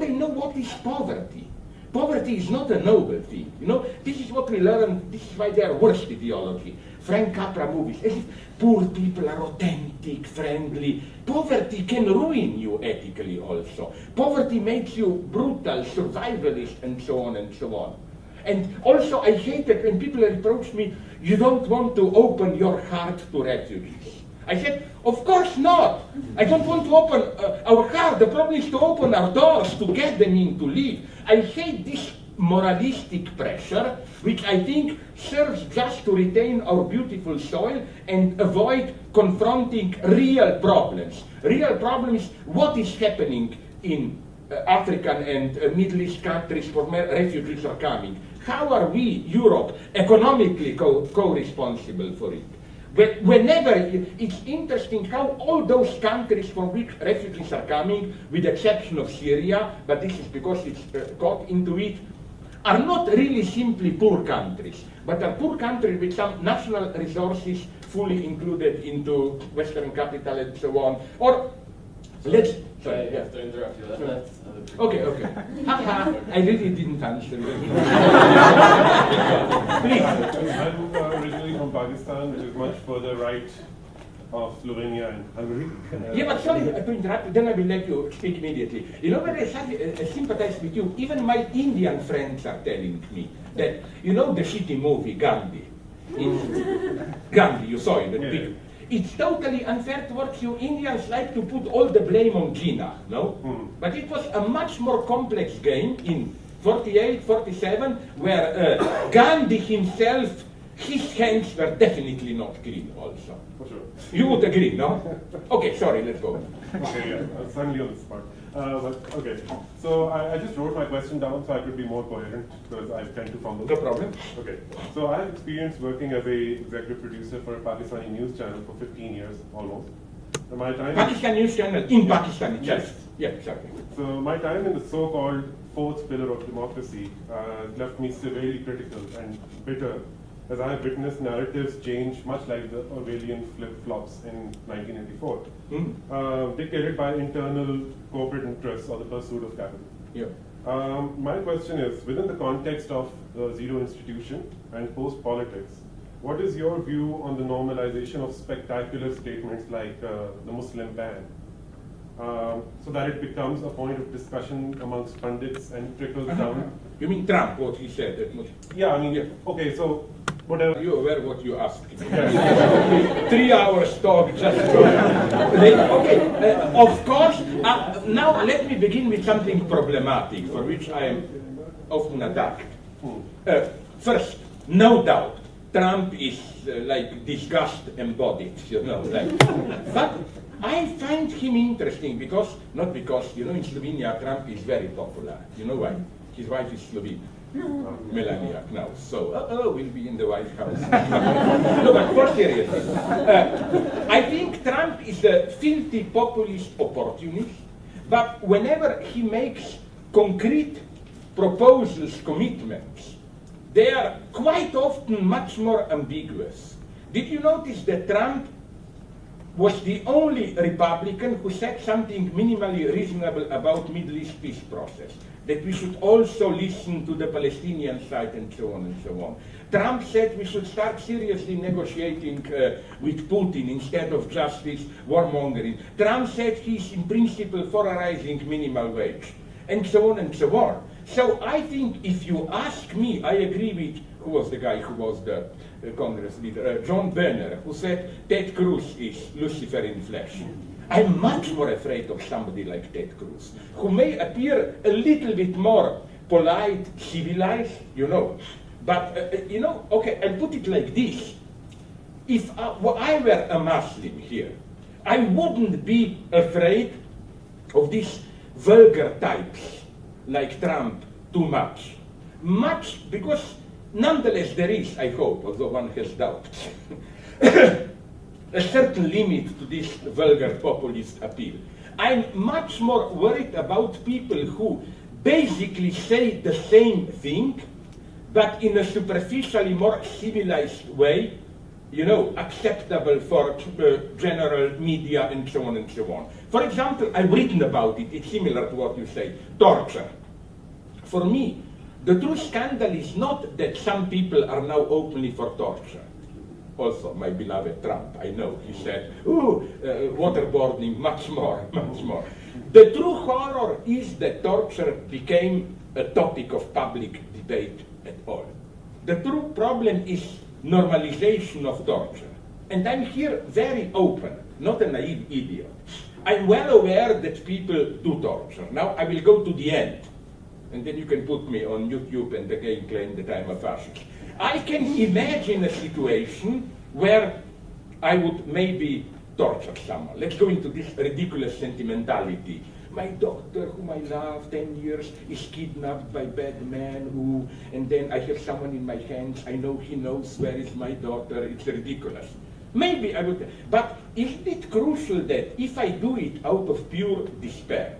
know what is poverty? Poverty is not a noble thing. You know, this is what we learn, this is why they are worst ideology. Frank Capra movies, as if poor people are authentic, friendly. Poverty can ruin you ethically also. Poverty makes you brutal, survivalist, and so on and so on. And also I hate it when people reproach me, you don't want to open your heart to refugees. I said, of course not. I don't want to open our heart. The problem is to open our doors, to get them in, to live. I hate this moralistic pressure, which I think serves just to retain our beautiful soil and avoid confronting real problems. Real problems, what is happening in African and Middle East countries where refugees are coming? How are we, Europe, economically co-responsible for it? Whenever, it's interesting how all those countries from which refugees are coming, with the exception of Syria, but this is because it's got into it, are not really simply poor countries, but are poor countries with some national resources fully included into Western capital and so on. Or, let's... Sorry, I have to interrupt you. That's okay. I really didn't answer you. Please. I'm originally from Pakistan, which is much further right of Slovenia and Hungary. Yeah, but sorry to interrupt, then I will let you speak immediately. You know, when I sympathize with you, even my Indian friends are telling me that, you know the shitty movie, Gandhi? Gandhi, you saw it, the picture. It's totally unfair towards you. Indians like to put all the blame on Jinnah, no? But it was a much more complex game in 48, 47, where Gandhi himself, his hands were definitely not clean also. For sure. You would agree, no? Okay, sorry, let's go. Okay, yeah, suddenly on the spot. But okay, so I just wrote my question down so I could be more coherent because I tend to fumble. No problem. Okay, so I have experience working as a executive producer for a Pakistani news channel for 15 years almost. So my time Pakistan news channel in Pakistan itself. Yes. Yeah, exactly. So my time in the so-called fourth pillar of democracy left me severely critical and bitter, as I have witnessed narratives change much like the Orwellian flip-flops in 1984, dictated by internal corporate interests or the pursuit of capital. Yeah. My question is, within the context of the zero institution and post-politics, what is your view on the normalization of spectacular statements like the Muslim ban, so that it becomes a point of discussion amongst pundits and trickles down? You mean Trump, what he said? That much. Yeah, I mean, okay, so whatever. Are you aware what you asked? 3 hours talk just okay, of course. Now let me begin with something problematic for which I am often attacked. First, no doubt, Trump is like disgust embodied, you know. Like, but I find him interesting because, not because, in Slovenia, Trump is very popular. You know why? His wife is Slovene. Melania now, so we'll be in the White House. No, but for seriously, I think Trump is a filthy populist opportunist, but whenever he makes concrete proposals, commitments, they are quite often much more ambiguous. Did you notice that Trump was the only Republican who said something minimally reasonable about Middle East peace process? That we should also listen to the Palestinian side and so on and so on. Trump said we should start seriously negotiating with Putin instead of just this warmongering. Trump said he's in principle for a rising minimum wage, and so on and so on. So I think if you ask me, I agree with, who was the guy who was the Congress leader, John Boehner, who said Ted Cruz is Lucifer in flesh. I'm much more afraid of somebody like Ted Cruz, who may appear a little bit more polite, civilized, but, okay, I'll put it like this. If I were a Muslim here, I wouldn't be afraid of these vulgar types like Trump too much. Much, because nonetheless there is, I hope, although one has doubts, a certain limit to this vulgar populist appeal. I'm much more worried about people who basically say the same thing, but in a superficially more civilized way, acceptable for general media and so on and so on. For example, I've written about it, it's similar to what you say, torture. For me, the true scandal is not that some people are now openly for torture. Also, my beloved Trump, I know, he said, waterboarding, much more, much more. The true horror is that torture became a topic of public debate at all. The true problem is normalization of torture. And I'm here very open, not a naive idiot. I'm well aware that people do torture. Now I will go to the end, and then you can put me on YouTube and again claim that I'm a fascist. I can imagine a situation where I would maybe torture someone. Let's go into this ridiculous sentimentality. My daughter, whom I love 10 years, is kidnapped by bad men and then I have someone in my hands, I know he knows where is my daughter, it's ridiculous. Maybe I would, but isn't it crucial that if I do it out of pure despair,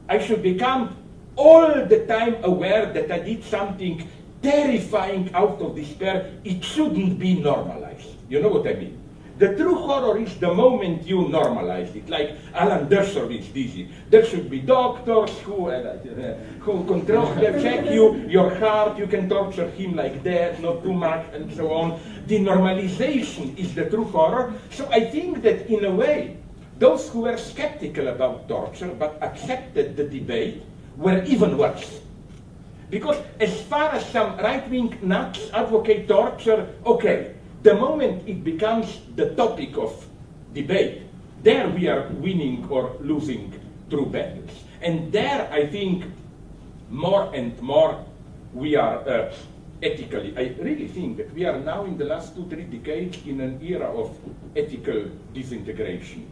I should become all the time aware that I did something terrifying out of despair? It shouldn't be normalized. You know what I mean? The true horror is the moment you normalize it, like Alan Dershowitz did it. There should be doctors who control, check your heart, you can torture him like that, not too much, and so on. The normalization is the true horror. So I think that in a way, those who were skeptical about torture but accepted the debate were even worse. Because as far as some right-wing nuts advocate torture, okay, the moment it becomes the topic of debate, there we are winning or losing true battles. And there I think more and more we are ethically, I really think that we are now in the last 2-3 decades in an era of ethical disintegration,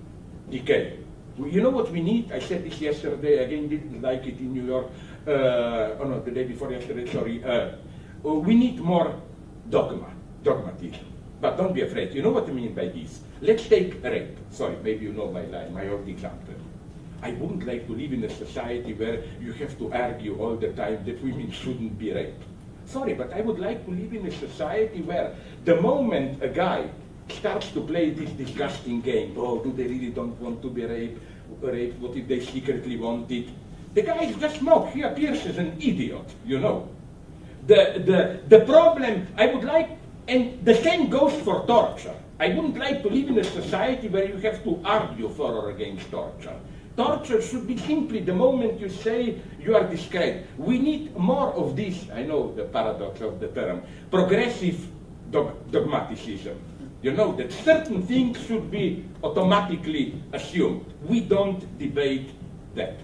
decay. You know what we need? I said this yesterday, again didn't like it in New York, the day before yesterday, sorry. We need more dogmatism. But don't be afraid. You know what I mean by this? Let's take rape. Sorry, maybe you know my line, my old example. I wouldn't like to live in a society where you have to argue all the time that women shouldn't be raped. Sorry, but I would like to live in a society where the moment a guy starts to play this disgusting game, oh, do they really don't want to be raped? What if they secretly want it? The guy is just mocked. He appears as an idiot, The problem, I would like, and the same goes for torture. I wouldn't like to live in a society where you have to argue for or against torture. Torture should be simply the moment you say you are discreet. We need more of this, I know the paradox of the term, progressive dogmaticism. That certain things should be automatically assumed. We don't debate that.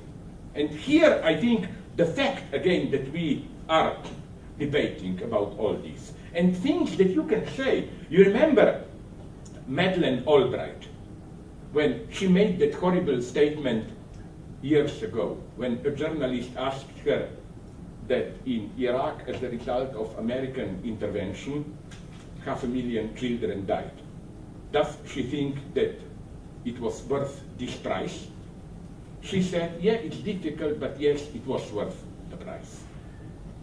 And here I think the fact, again, that we are debating about all this, and things that you can say. You remember Madeleine Albright, when she made that horrible statement years ago, when a journalist asked her that in Iraq, as a result of American intervention, 500,000 children died. Does she think that it was worth this price? She said, yeah, it's difficult, but yes, it was worth the price.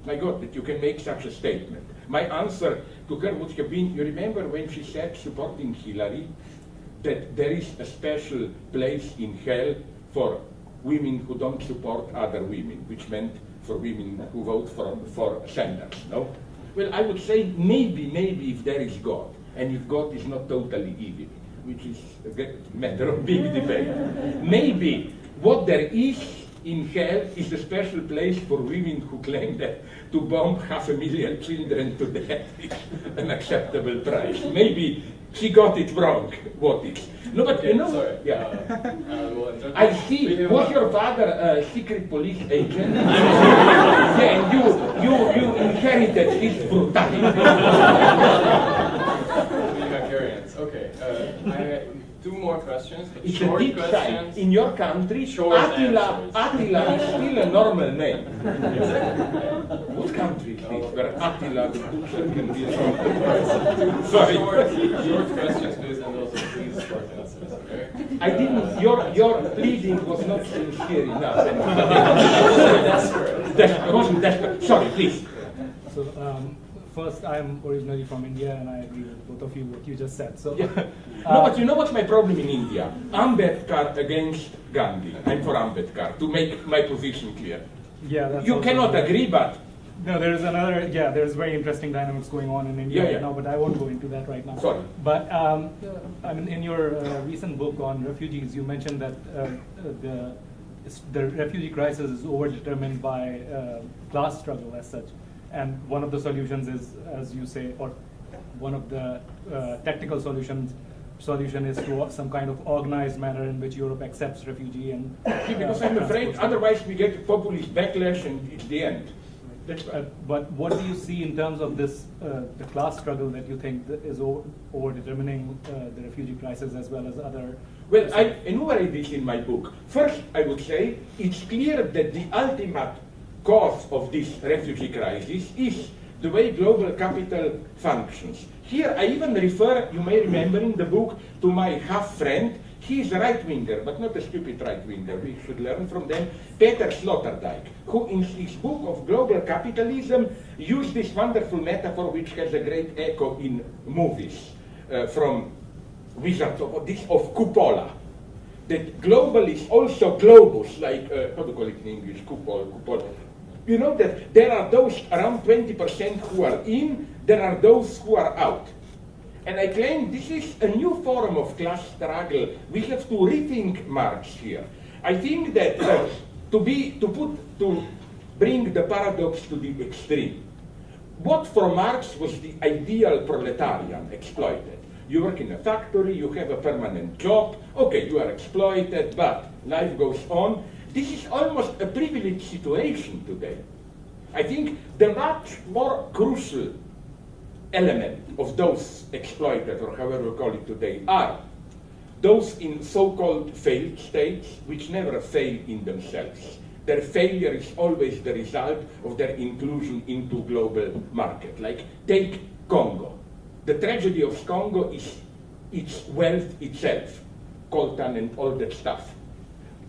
My God, that you can make such a statement. My answer to her would have been, you remember when she said, supporting Hillary, that there is a special place in hell for women who don't support other women, which meant for women who vote for Sanders, no? Well, I would say maybe if there is God, and if God is not totally evil, which is a matter of big debate, maybe what there is in hell is a special place for women who claim that to bomb 500,000 children to death is an acceptable price. Maybe she got it wrong, what is. No, but you know, sorry. Yeah. I I see. Was your father a secret police agent? Yeah, and you inherited his brutality. Okay, I have two more questions. But It's short a deep questions. side. In your country, Short Attila is still a normal name. Exactly. What country is this where Attila the Butcher can be a Sorry. Sorry. Short questions, please, and also please short answers. Okay. I didn't. Your pleading was not sincere enough. That wasn't desperate. Sorry, please. So first, I'm originally from India, and I agree with both of you what you just said. So, Yeah. No, but you know what's my problem in India? Ambedkar against Gandhi. I'm for Ambedkar, to make my position clear. yeah, that's You also cannot right. agree, but No, there's another. Yeah, there's very interesting dynamics going on in India Yeah, yeah. right now, but I won't go into that right now. Sorry. But I mean, in your recent book on refugees, you mentioned that the refugee crisis is overdetermined by class struggle as such, and one of the solutions is, as you say, or one of the technical solution is to some kind of organized manner in which Europe accepts refugee and. because I'm afraid transports them. otherwise we get populist backlash and it's the end. That's But what do you see in terms of this, the class struggle that you think that is over-determining the refugee crisis as well as other? Well, I enumerate this in my book. First, I would say it's clear that the ultimate cause of this refugee crisis is the way global capital functions. Here, I even refer, you may remember in the book, to my half-friend. He is a right-winger, but not a stupid right-winger. We should learn from them. Peter Sloterdijk, who in his book of global capitalism used this wonderful metaphor which has a great echo in movies from Wizards of Cupola. That global is also globus, like, how do you call it in English? Cupola. You know that there are those around 20% who are in, there are those who are out. And I claim this is a new form of class struggle. We have to rethink Marx here. I think that to bring the paradox to the extreme. What for Marx was the ideal proletarian exploited? You work in a factory, you have a permanent job, okay, you are exploited, but life goes on. This is almost a privileged situation today. I think the much more crucial element of those exploited, or however we call it today, are those in so-called failed states, which never fail in themselves. Their failure is always the result of their inclusion into global market. Like, take Congo. The tragedy of Congo is its wealth itself, coltan and all that stuff.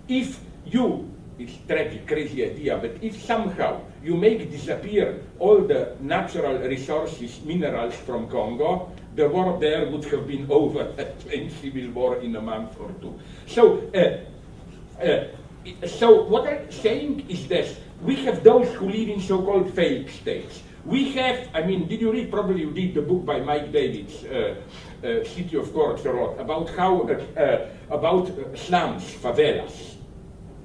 If you, it's tragic, crazy idea, but if somehow you make disappear all the natural resources, minerals from Congo, the war there would have been over, a plain civil war in a month or two. So what I'm saying is this: we have those who live in so-called failed states. We have, I mean, did you read, probably you did the book by Mike Davids, City of Courts, about how, about slums, favelas.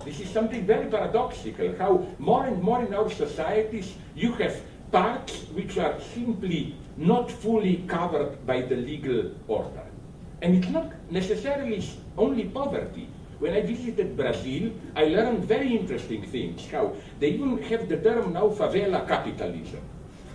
This is something very paradoxical, how more and more in our societies you have parts which are simply not fully covered by the legal order. And it's not necessarily only poverty. When I visited Brazil, I learned very interesting things, how they even have the term now favela capitalism.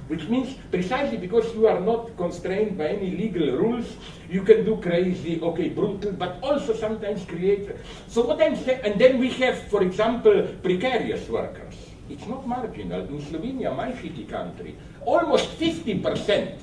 which means precisely because you are not constrained by any legal rules, you can do crazy, okay, brutal, but also sometimes create. So what I'm saying, and then we have, for example, precarious workers. It's not marginal. In Slovenia, my city country, almost 50%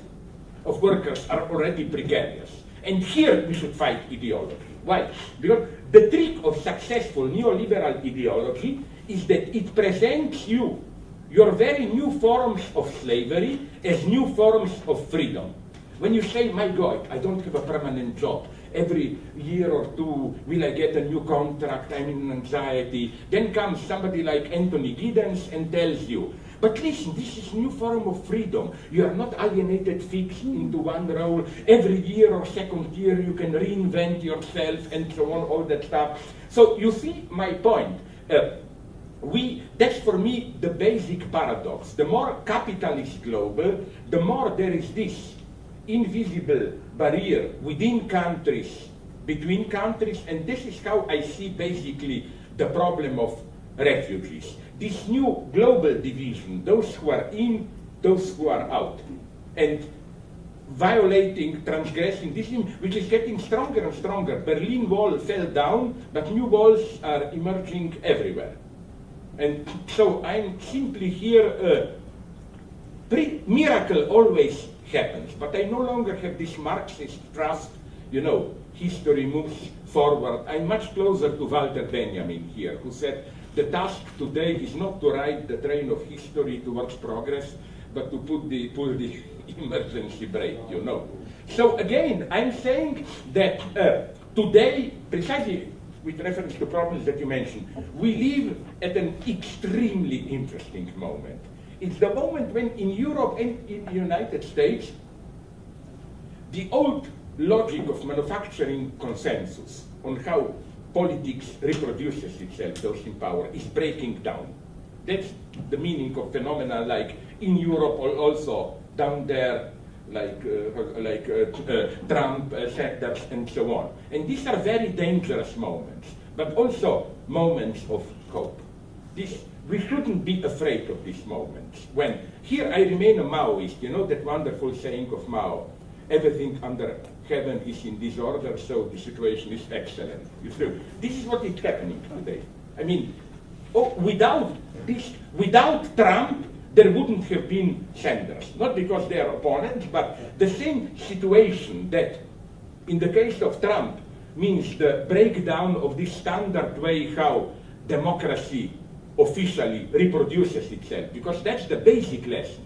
of workers are already precarious. And here we should fight ideology. Why? Because the trick of successful neoliberal ideology is that it presents you your very new forms of slavery as new forms of freedom. When you say, my God, I don't have a permanent job, every year or two will I get a new contract, I'm in anxiety, then comes somebody like Anthony Giddens and tells you, but listen, this is a new form of freedom. You are not alienated, fixed into one role. Every year or second year you can reinvent yourself and so on, all that stuff. So you see my point. That's for me the basic paradox. The more capitalist global, the more there is this invisible barrier within countries, between countries, and this is how I see basically the problem of refugees. This new global division, those who are in, those who are out, and violating, transgressing this, which is getting stronger and stronger. Berlin Wall fell down, but new walls are emerging everywhere. And so I'm simply here, miracle always happens, but I no longer have this Marxist trust, history moves forward. I'm much closer to Walter Benjamin here, who said, the task today is not to ride the train of history towards progress, but to pull the emergency brake, So again, I'm saying that today, precisely with reference to problems that you mentioned, we live at an extremely interesting moment. It's the moment when in Europe and in the United States, the old logic of manufacturing consensus on how politics reproduces itself, those in power, is breaking down. That's the meaning of phenomena like in Europe or also down there, like Trump sectors and so on. And these are very dangerous moments, but also moments of hope. We shouldn't be afraid of these moments. When here I remain a Maoist, that wonderful saying of Mao, everything under heaven is in disorder, so the situation is excellent. This is what is happening today. I mean, without Trump, there wouldn't have been Sanders. Not because they are opponents, but the same situation that, in the case of Trump, means the breakdown of this standard way how democracy officially reproduces itself, because that's the basic lesson.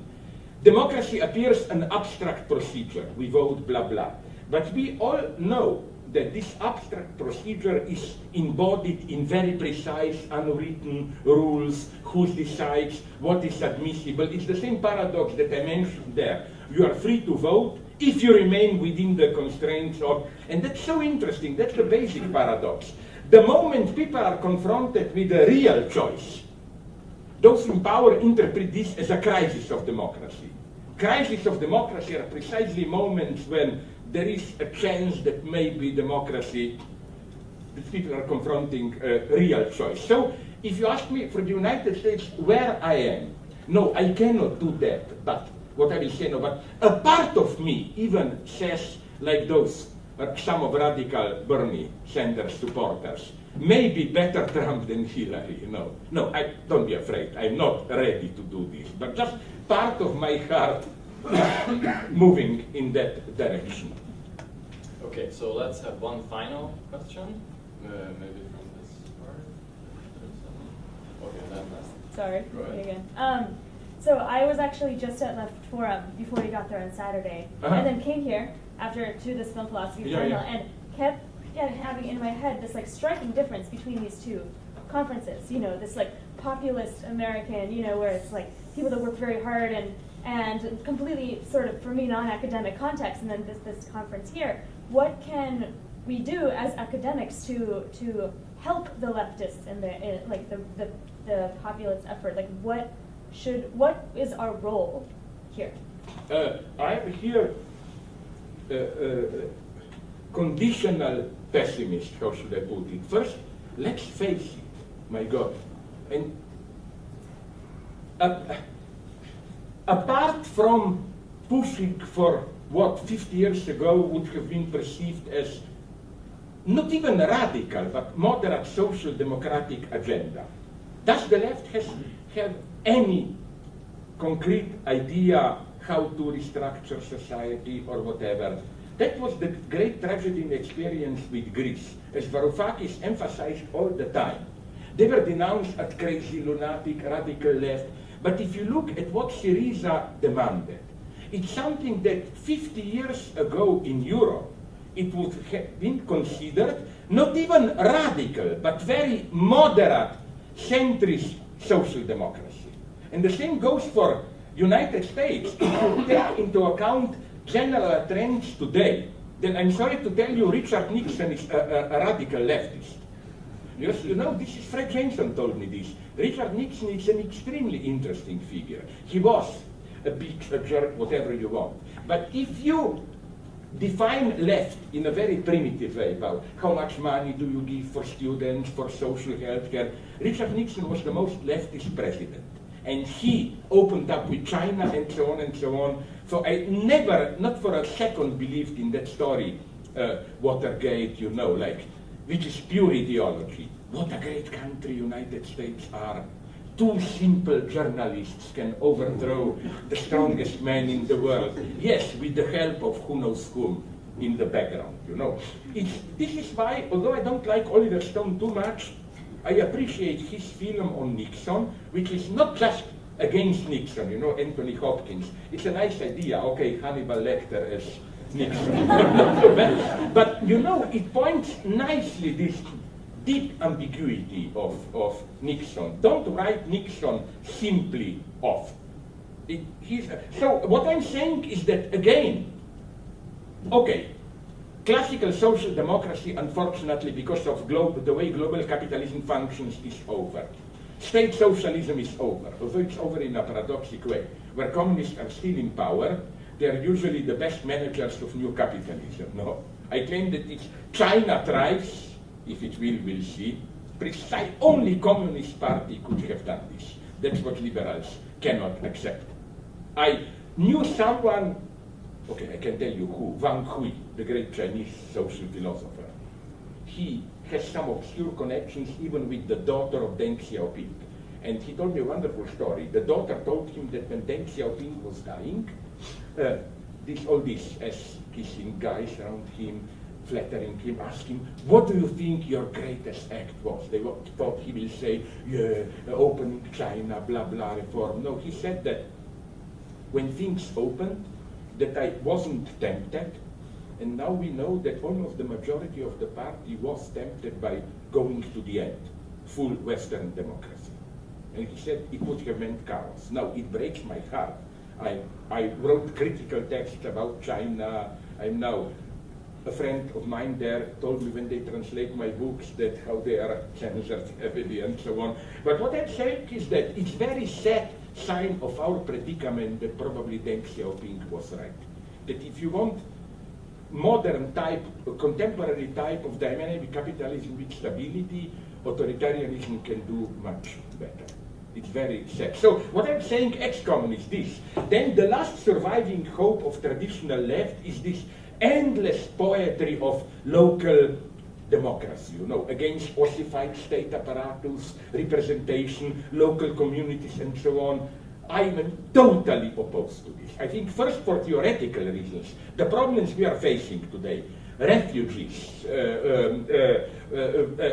Democracy appears an abstract procedure. We vote, blah, blah. But we all know that this abstract procedure is embodied in very precise, unwritten rules, who decides what is admissible. It's the same paradox that I mentioned there. You are free to vote if you remain within the constraints of, and that's so interesting, that's the basic paradox. The moment people are confronted with a real choice, those in power interpret this as a crisis of democracy. Crises of democracy are precisely moments when there is a chance that maybe democracy, that people are confronting a real choice. So if you ask me for the United States where I am, no, I cannot do that, but what I will say, no, but a part of me even says, like those, some of radical Bernie Sanders supporters, maybe better Trump than Hillary, No, don't be afraid, I'm not ready to do this, but just part of my heart moving in that direction. Okay, so let's have one final question, maybe from this part. Okay, then last. Sorry, Go ahead. me again. So I was actually just at Left Forum before we got there on Saturday, and then came here to this film philosophy panel, and kept having in my head this striking difference between these two conferences. This populist American, where it's people that work very hard and completely sort of, for me, non-academic context, and then this conference here. What can we do as academics to help the leftists in the populist effort? What is our role here? I'm here conditional pessimist, how should I put it? First, let's face it, my God. And apart from pushing for what 50 years ago would have been perceived as not even radical, but moderate social democratic agenda, does the left have any concrete idea how to restructure society or whatever? That was the great tragedy in experience with Greece, as Varoufakis emphasized all the time. They were denounced as crazy, lunatic, radical left, but if you look at what Syriza demanded, it's something that 50 years ago in Europe, it would have been considered not even radical, but very moderate, centrist social democracy. And the same goes for United States. If you take into account general trends today, then I'm sorry to tell you, Richard Nixon is a radical leftist. Yes, you know, this is Fred Jensen told me this. Richard Nixon is an extremely interesting figure. He was a jerk, whatever you want. But if you define left in a very primitive way about how much money do you give for students, for social health care, Richard Nixon was the most leftist president. And he opened up with China and so on and so on. So I never, not for a second, believed in that story, Watergate, you know, like, which is pure ideology. What a great country United States are. Two simple journalists can overthrow the strongest man in the world. Yes, with the help of who knows whom in the background, you know. This is why, although I don't like Oliver Stone too much, I appreciate his film on Nixon, which is not just against Nixon, you know, Anthony Hopkins. It's a nice idea, okay, Hannibal Lecter as Nixon. But, you know, it points nicely this deep ambiguity of Nixon. Don't write Nixon simply off. So what I'm saying is that, again, okay, classical social democracy, unfortunately, because of the way global capitalism functions, is over. State socialism is over, although it's over in a paradoxical way. Where communists are still in power, they are usually the best managers of new capitalism. No, I claim that if China thrives, if it will, we'll see. Precisely only Communist Party could have done this. That's what liberals cannot accept. I knew someone, okay, I can tell you who, Wang Hui, the great Chinese social philosopher. He has some obscure connections even with the daughter of Deng Xiaoping. And he told me a wonderful story. The daughter told him that when Deng Xiaoping was dying, all these as kissing guys around him, flattering him, asking, what do you think your greatest act was? They thought he will say, yeah, opening China, blah, blah, reform. No, he said that when things opened, that I wasn't tempted, and now we know that almost the majority of the party was tempted by going to the end, full Western democracy. And he said it would have meant chaos. Now, it breaks my heart. I wrote critical texts about China. I'm now, a friend of mine there told me when they translate my books that how they are censored heavily and so on. But what I'm saying is that it's very sad sign of our predicament that probably Deng Xiaoping was right. That if you want modern type, contemporary type of dynamic capitalism with stability, authoritarianism can do much better. It's very sad. So what I'm saying, ex-communist, this. Then the last surviving hope of traditional left is this endless poetry of local democracy, you know, against ossified state apparatus, representation, local communities, and so on. I'm totally opposed to this. I think first for theoretical reasons, the problems we are facing today, refugees,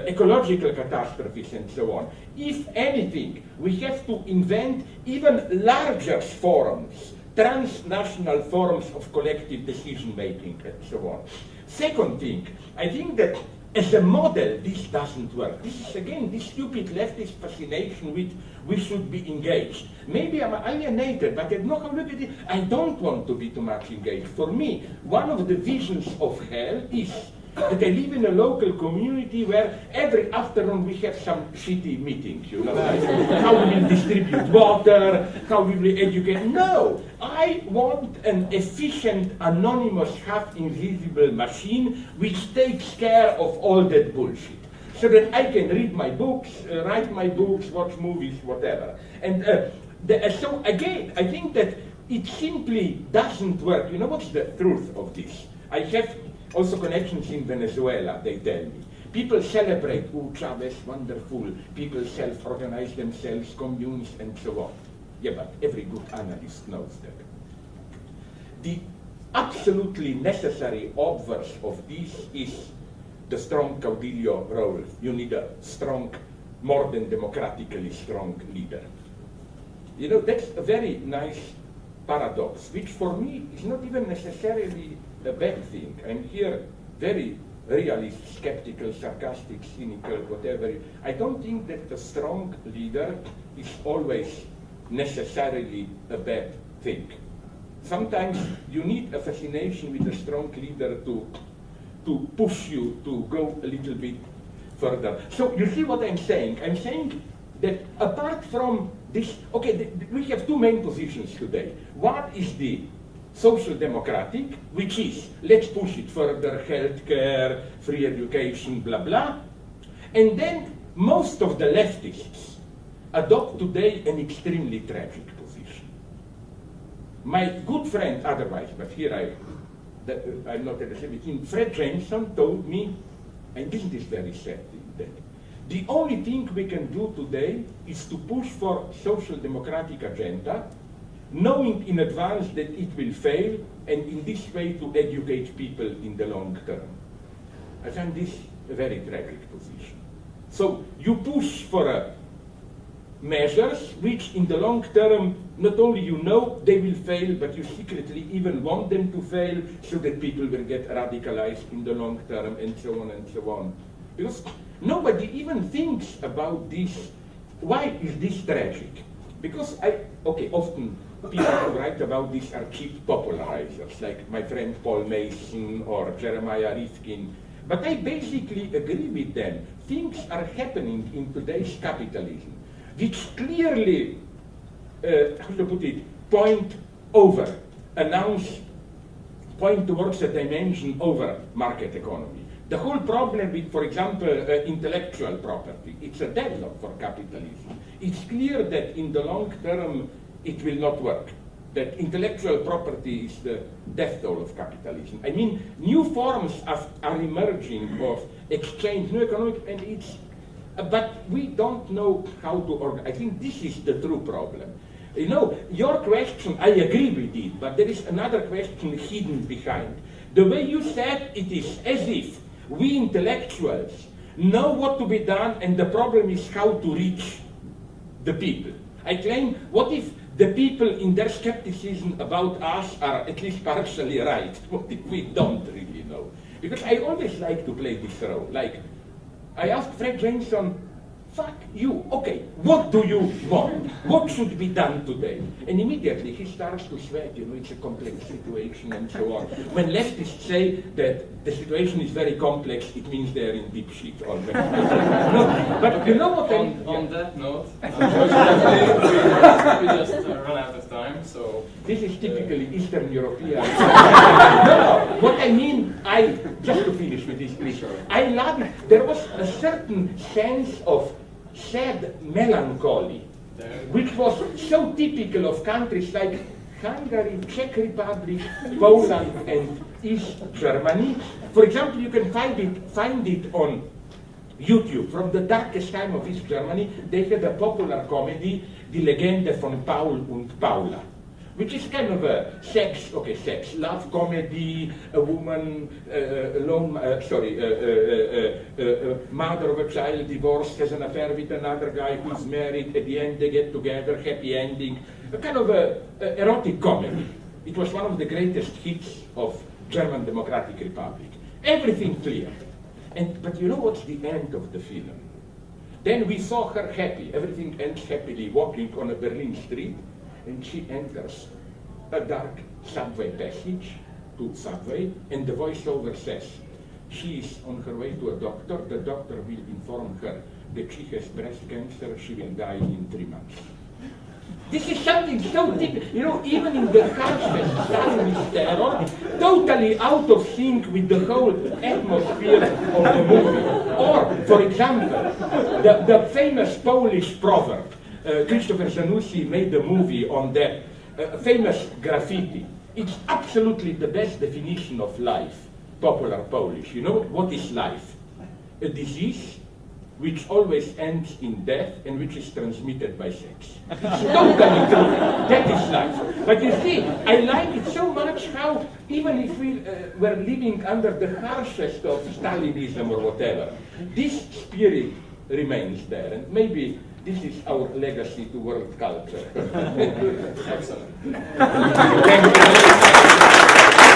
ecological catastrophes, and so on. If anything, we have to invent even larger forums, transnational forms of collective decision-making, and so on. Second thing, I think that as a model, this doesn't work. This is, again, this stupid leftist fascination with we should be engaged. Maybe I'm alienated, but at no look at it, I don't want to be too much engaged. For me, one of the visions of hell is that I live in a local community where every afternoon we have some shitty meetings, you know, like how we will distribute water, how we will educate. No, I want an efficient, anonymous, half-invisible machine which takes care of all that bullshit, so that I can read my books, write my books, watch movies, whatever. And So again, I think that it simply doesn't work. You know what's the truth of this? I have also connections in Venezuela, they tell me. People celebrate, oh, Chavez, wonderful. People self-organize themselves, communes, and so on. Yeah, but every good analyst knows that. The absolutely necessary obverse of this is the strong caudillo role. You need a strong, more than democratically strong leader. You know, that's a very nice paradox, which for me is not even necessarily a bad thing. I'm here very realist, skeptical, sarcastic, cynical, whatever. I don't think that a strong leader is always necessarily a bad thing. Sometimes you need a fascination with a strong leader to push you to go a little bit further. So you see what I'm saying? I'm saying that apart from this, okay, we have two main positions today. One is the social democratic, which is, let's push it further, healthcare, free education, blah, blah. And then most of the leftists adopt today an extremely tragic position. My good friend, otherwise, but here I'm not at the same thing, Fred Jameson told me, and isn't this very sad, that the only thing we can do today is to push for social democratic agenda, knowing in advance that it will fail, and in this way to educate people in the long term. I find this a very tragic position. So you push for measures which in the long term, not only you know they will fail, but you secretly even want them to fail so that people will get radicalized in the long term, and so on and so on. Because nobody even thinks about this. Why is this tragic? Because often people who write about this are cheap popularizers, like my friend Paul Mason or Jeremiah Rifkin. But I basically agree with them. Things are happening in today's capitalism which clearly, how to put it, point towards a dimension over market economy. The whole problem with, for example, intellectual property, it's a deadlock for capitalism. It's clear that in the long term it will not work, that intellectual property is the death toll of capitalism. I mean, new forms are emerging of exchange, new economic, and it's, but we don't know how to organize. I think this is the true problem. You know, your question, I agree with it, but there is another question hidden behind. The way you said it is as if we intellectuals know what to be done, and the problem is how to reach the people. I claim, what if the people in their skepticism about us are at least partially right? What if we don't really know? Because I always like to play this role. Like, I asked Fred Jameson, fuck you, okay, what do you want? What should be done today? And immediately he starts to sweat, you know, it's a complex situation and so on. When leftists say that the situation is very complex, it means they're in deep shit already. No, but you know what on that note, we just run out of time, so... This is typically Eastern European. No, what I mean, just to finish with this, please. I love it. There was a certain sense of sad melancholy, which was so typical of countries like Hungary, Czech Republic, Poland, and East Germany. For example, you can find it on YouTube. From the darkest time of East Germany, they had a popular comedy, Die Legende von Paul und Paula, which is kind of a love comedy, a woman, mother of a child divorced, has an affair with another guy who's married, at the end they get together, happy ending, a kind of a erotic comedy. It was one of the greatest hits of German Democratic Republic. Everything clear. But you know what's the end of the film? Then we saw her happy, everything ends happily, walking on a Berlin street, and she enters a dark subway passage to subway, and the voiceover says she is on her way to a doctor. The doctor will inform her that she has breast cancer. She will die in 3 months. This is something so typical, you know, even in the harshest Stalinist terror, totally out of sync with the whole atmosphere of the movie. Or, for example, the famous Polish proverb, Christopher Zanussi made a movie on that famous graffiti. It's absolutely the best definition of life, popular Polish. You know, what is life? A disease which always ends in death and which is transmitted by sex. It's totally true. That is life. But you see, I like it so much how, even if we were living under the harshest of Stalinism or whatever, this spirit remains there. And maybe this is our legacy to world culture. Excellent. Thank you.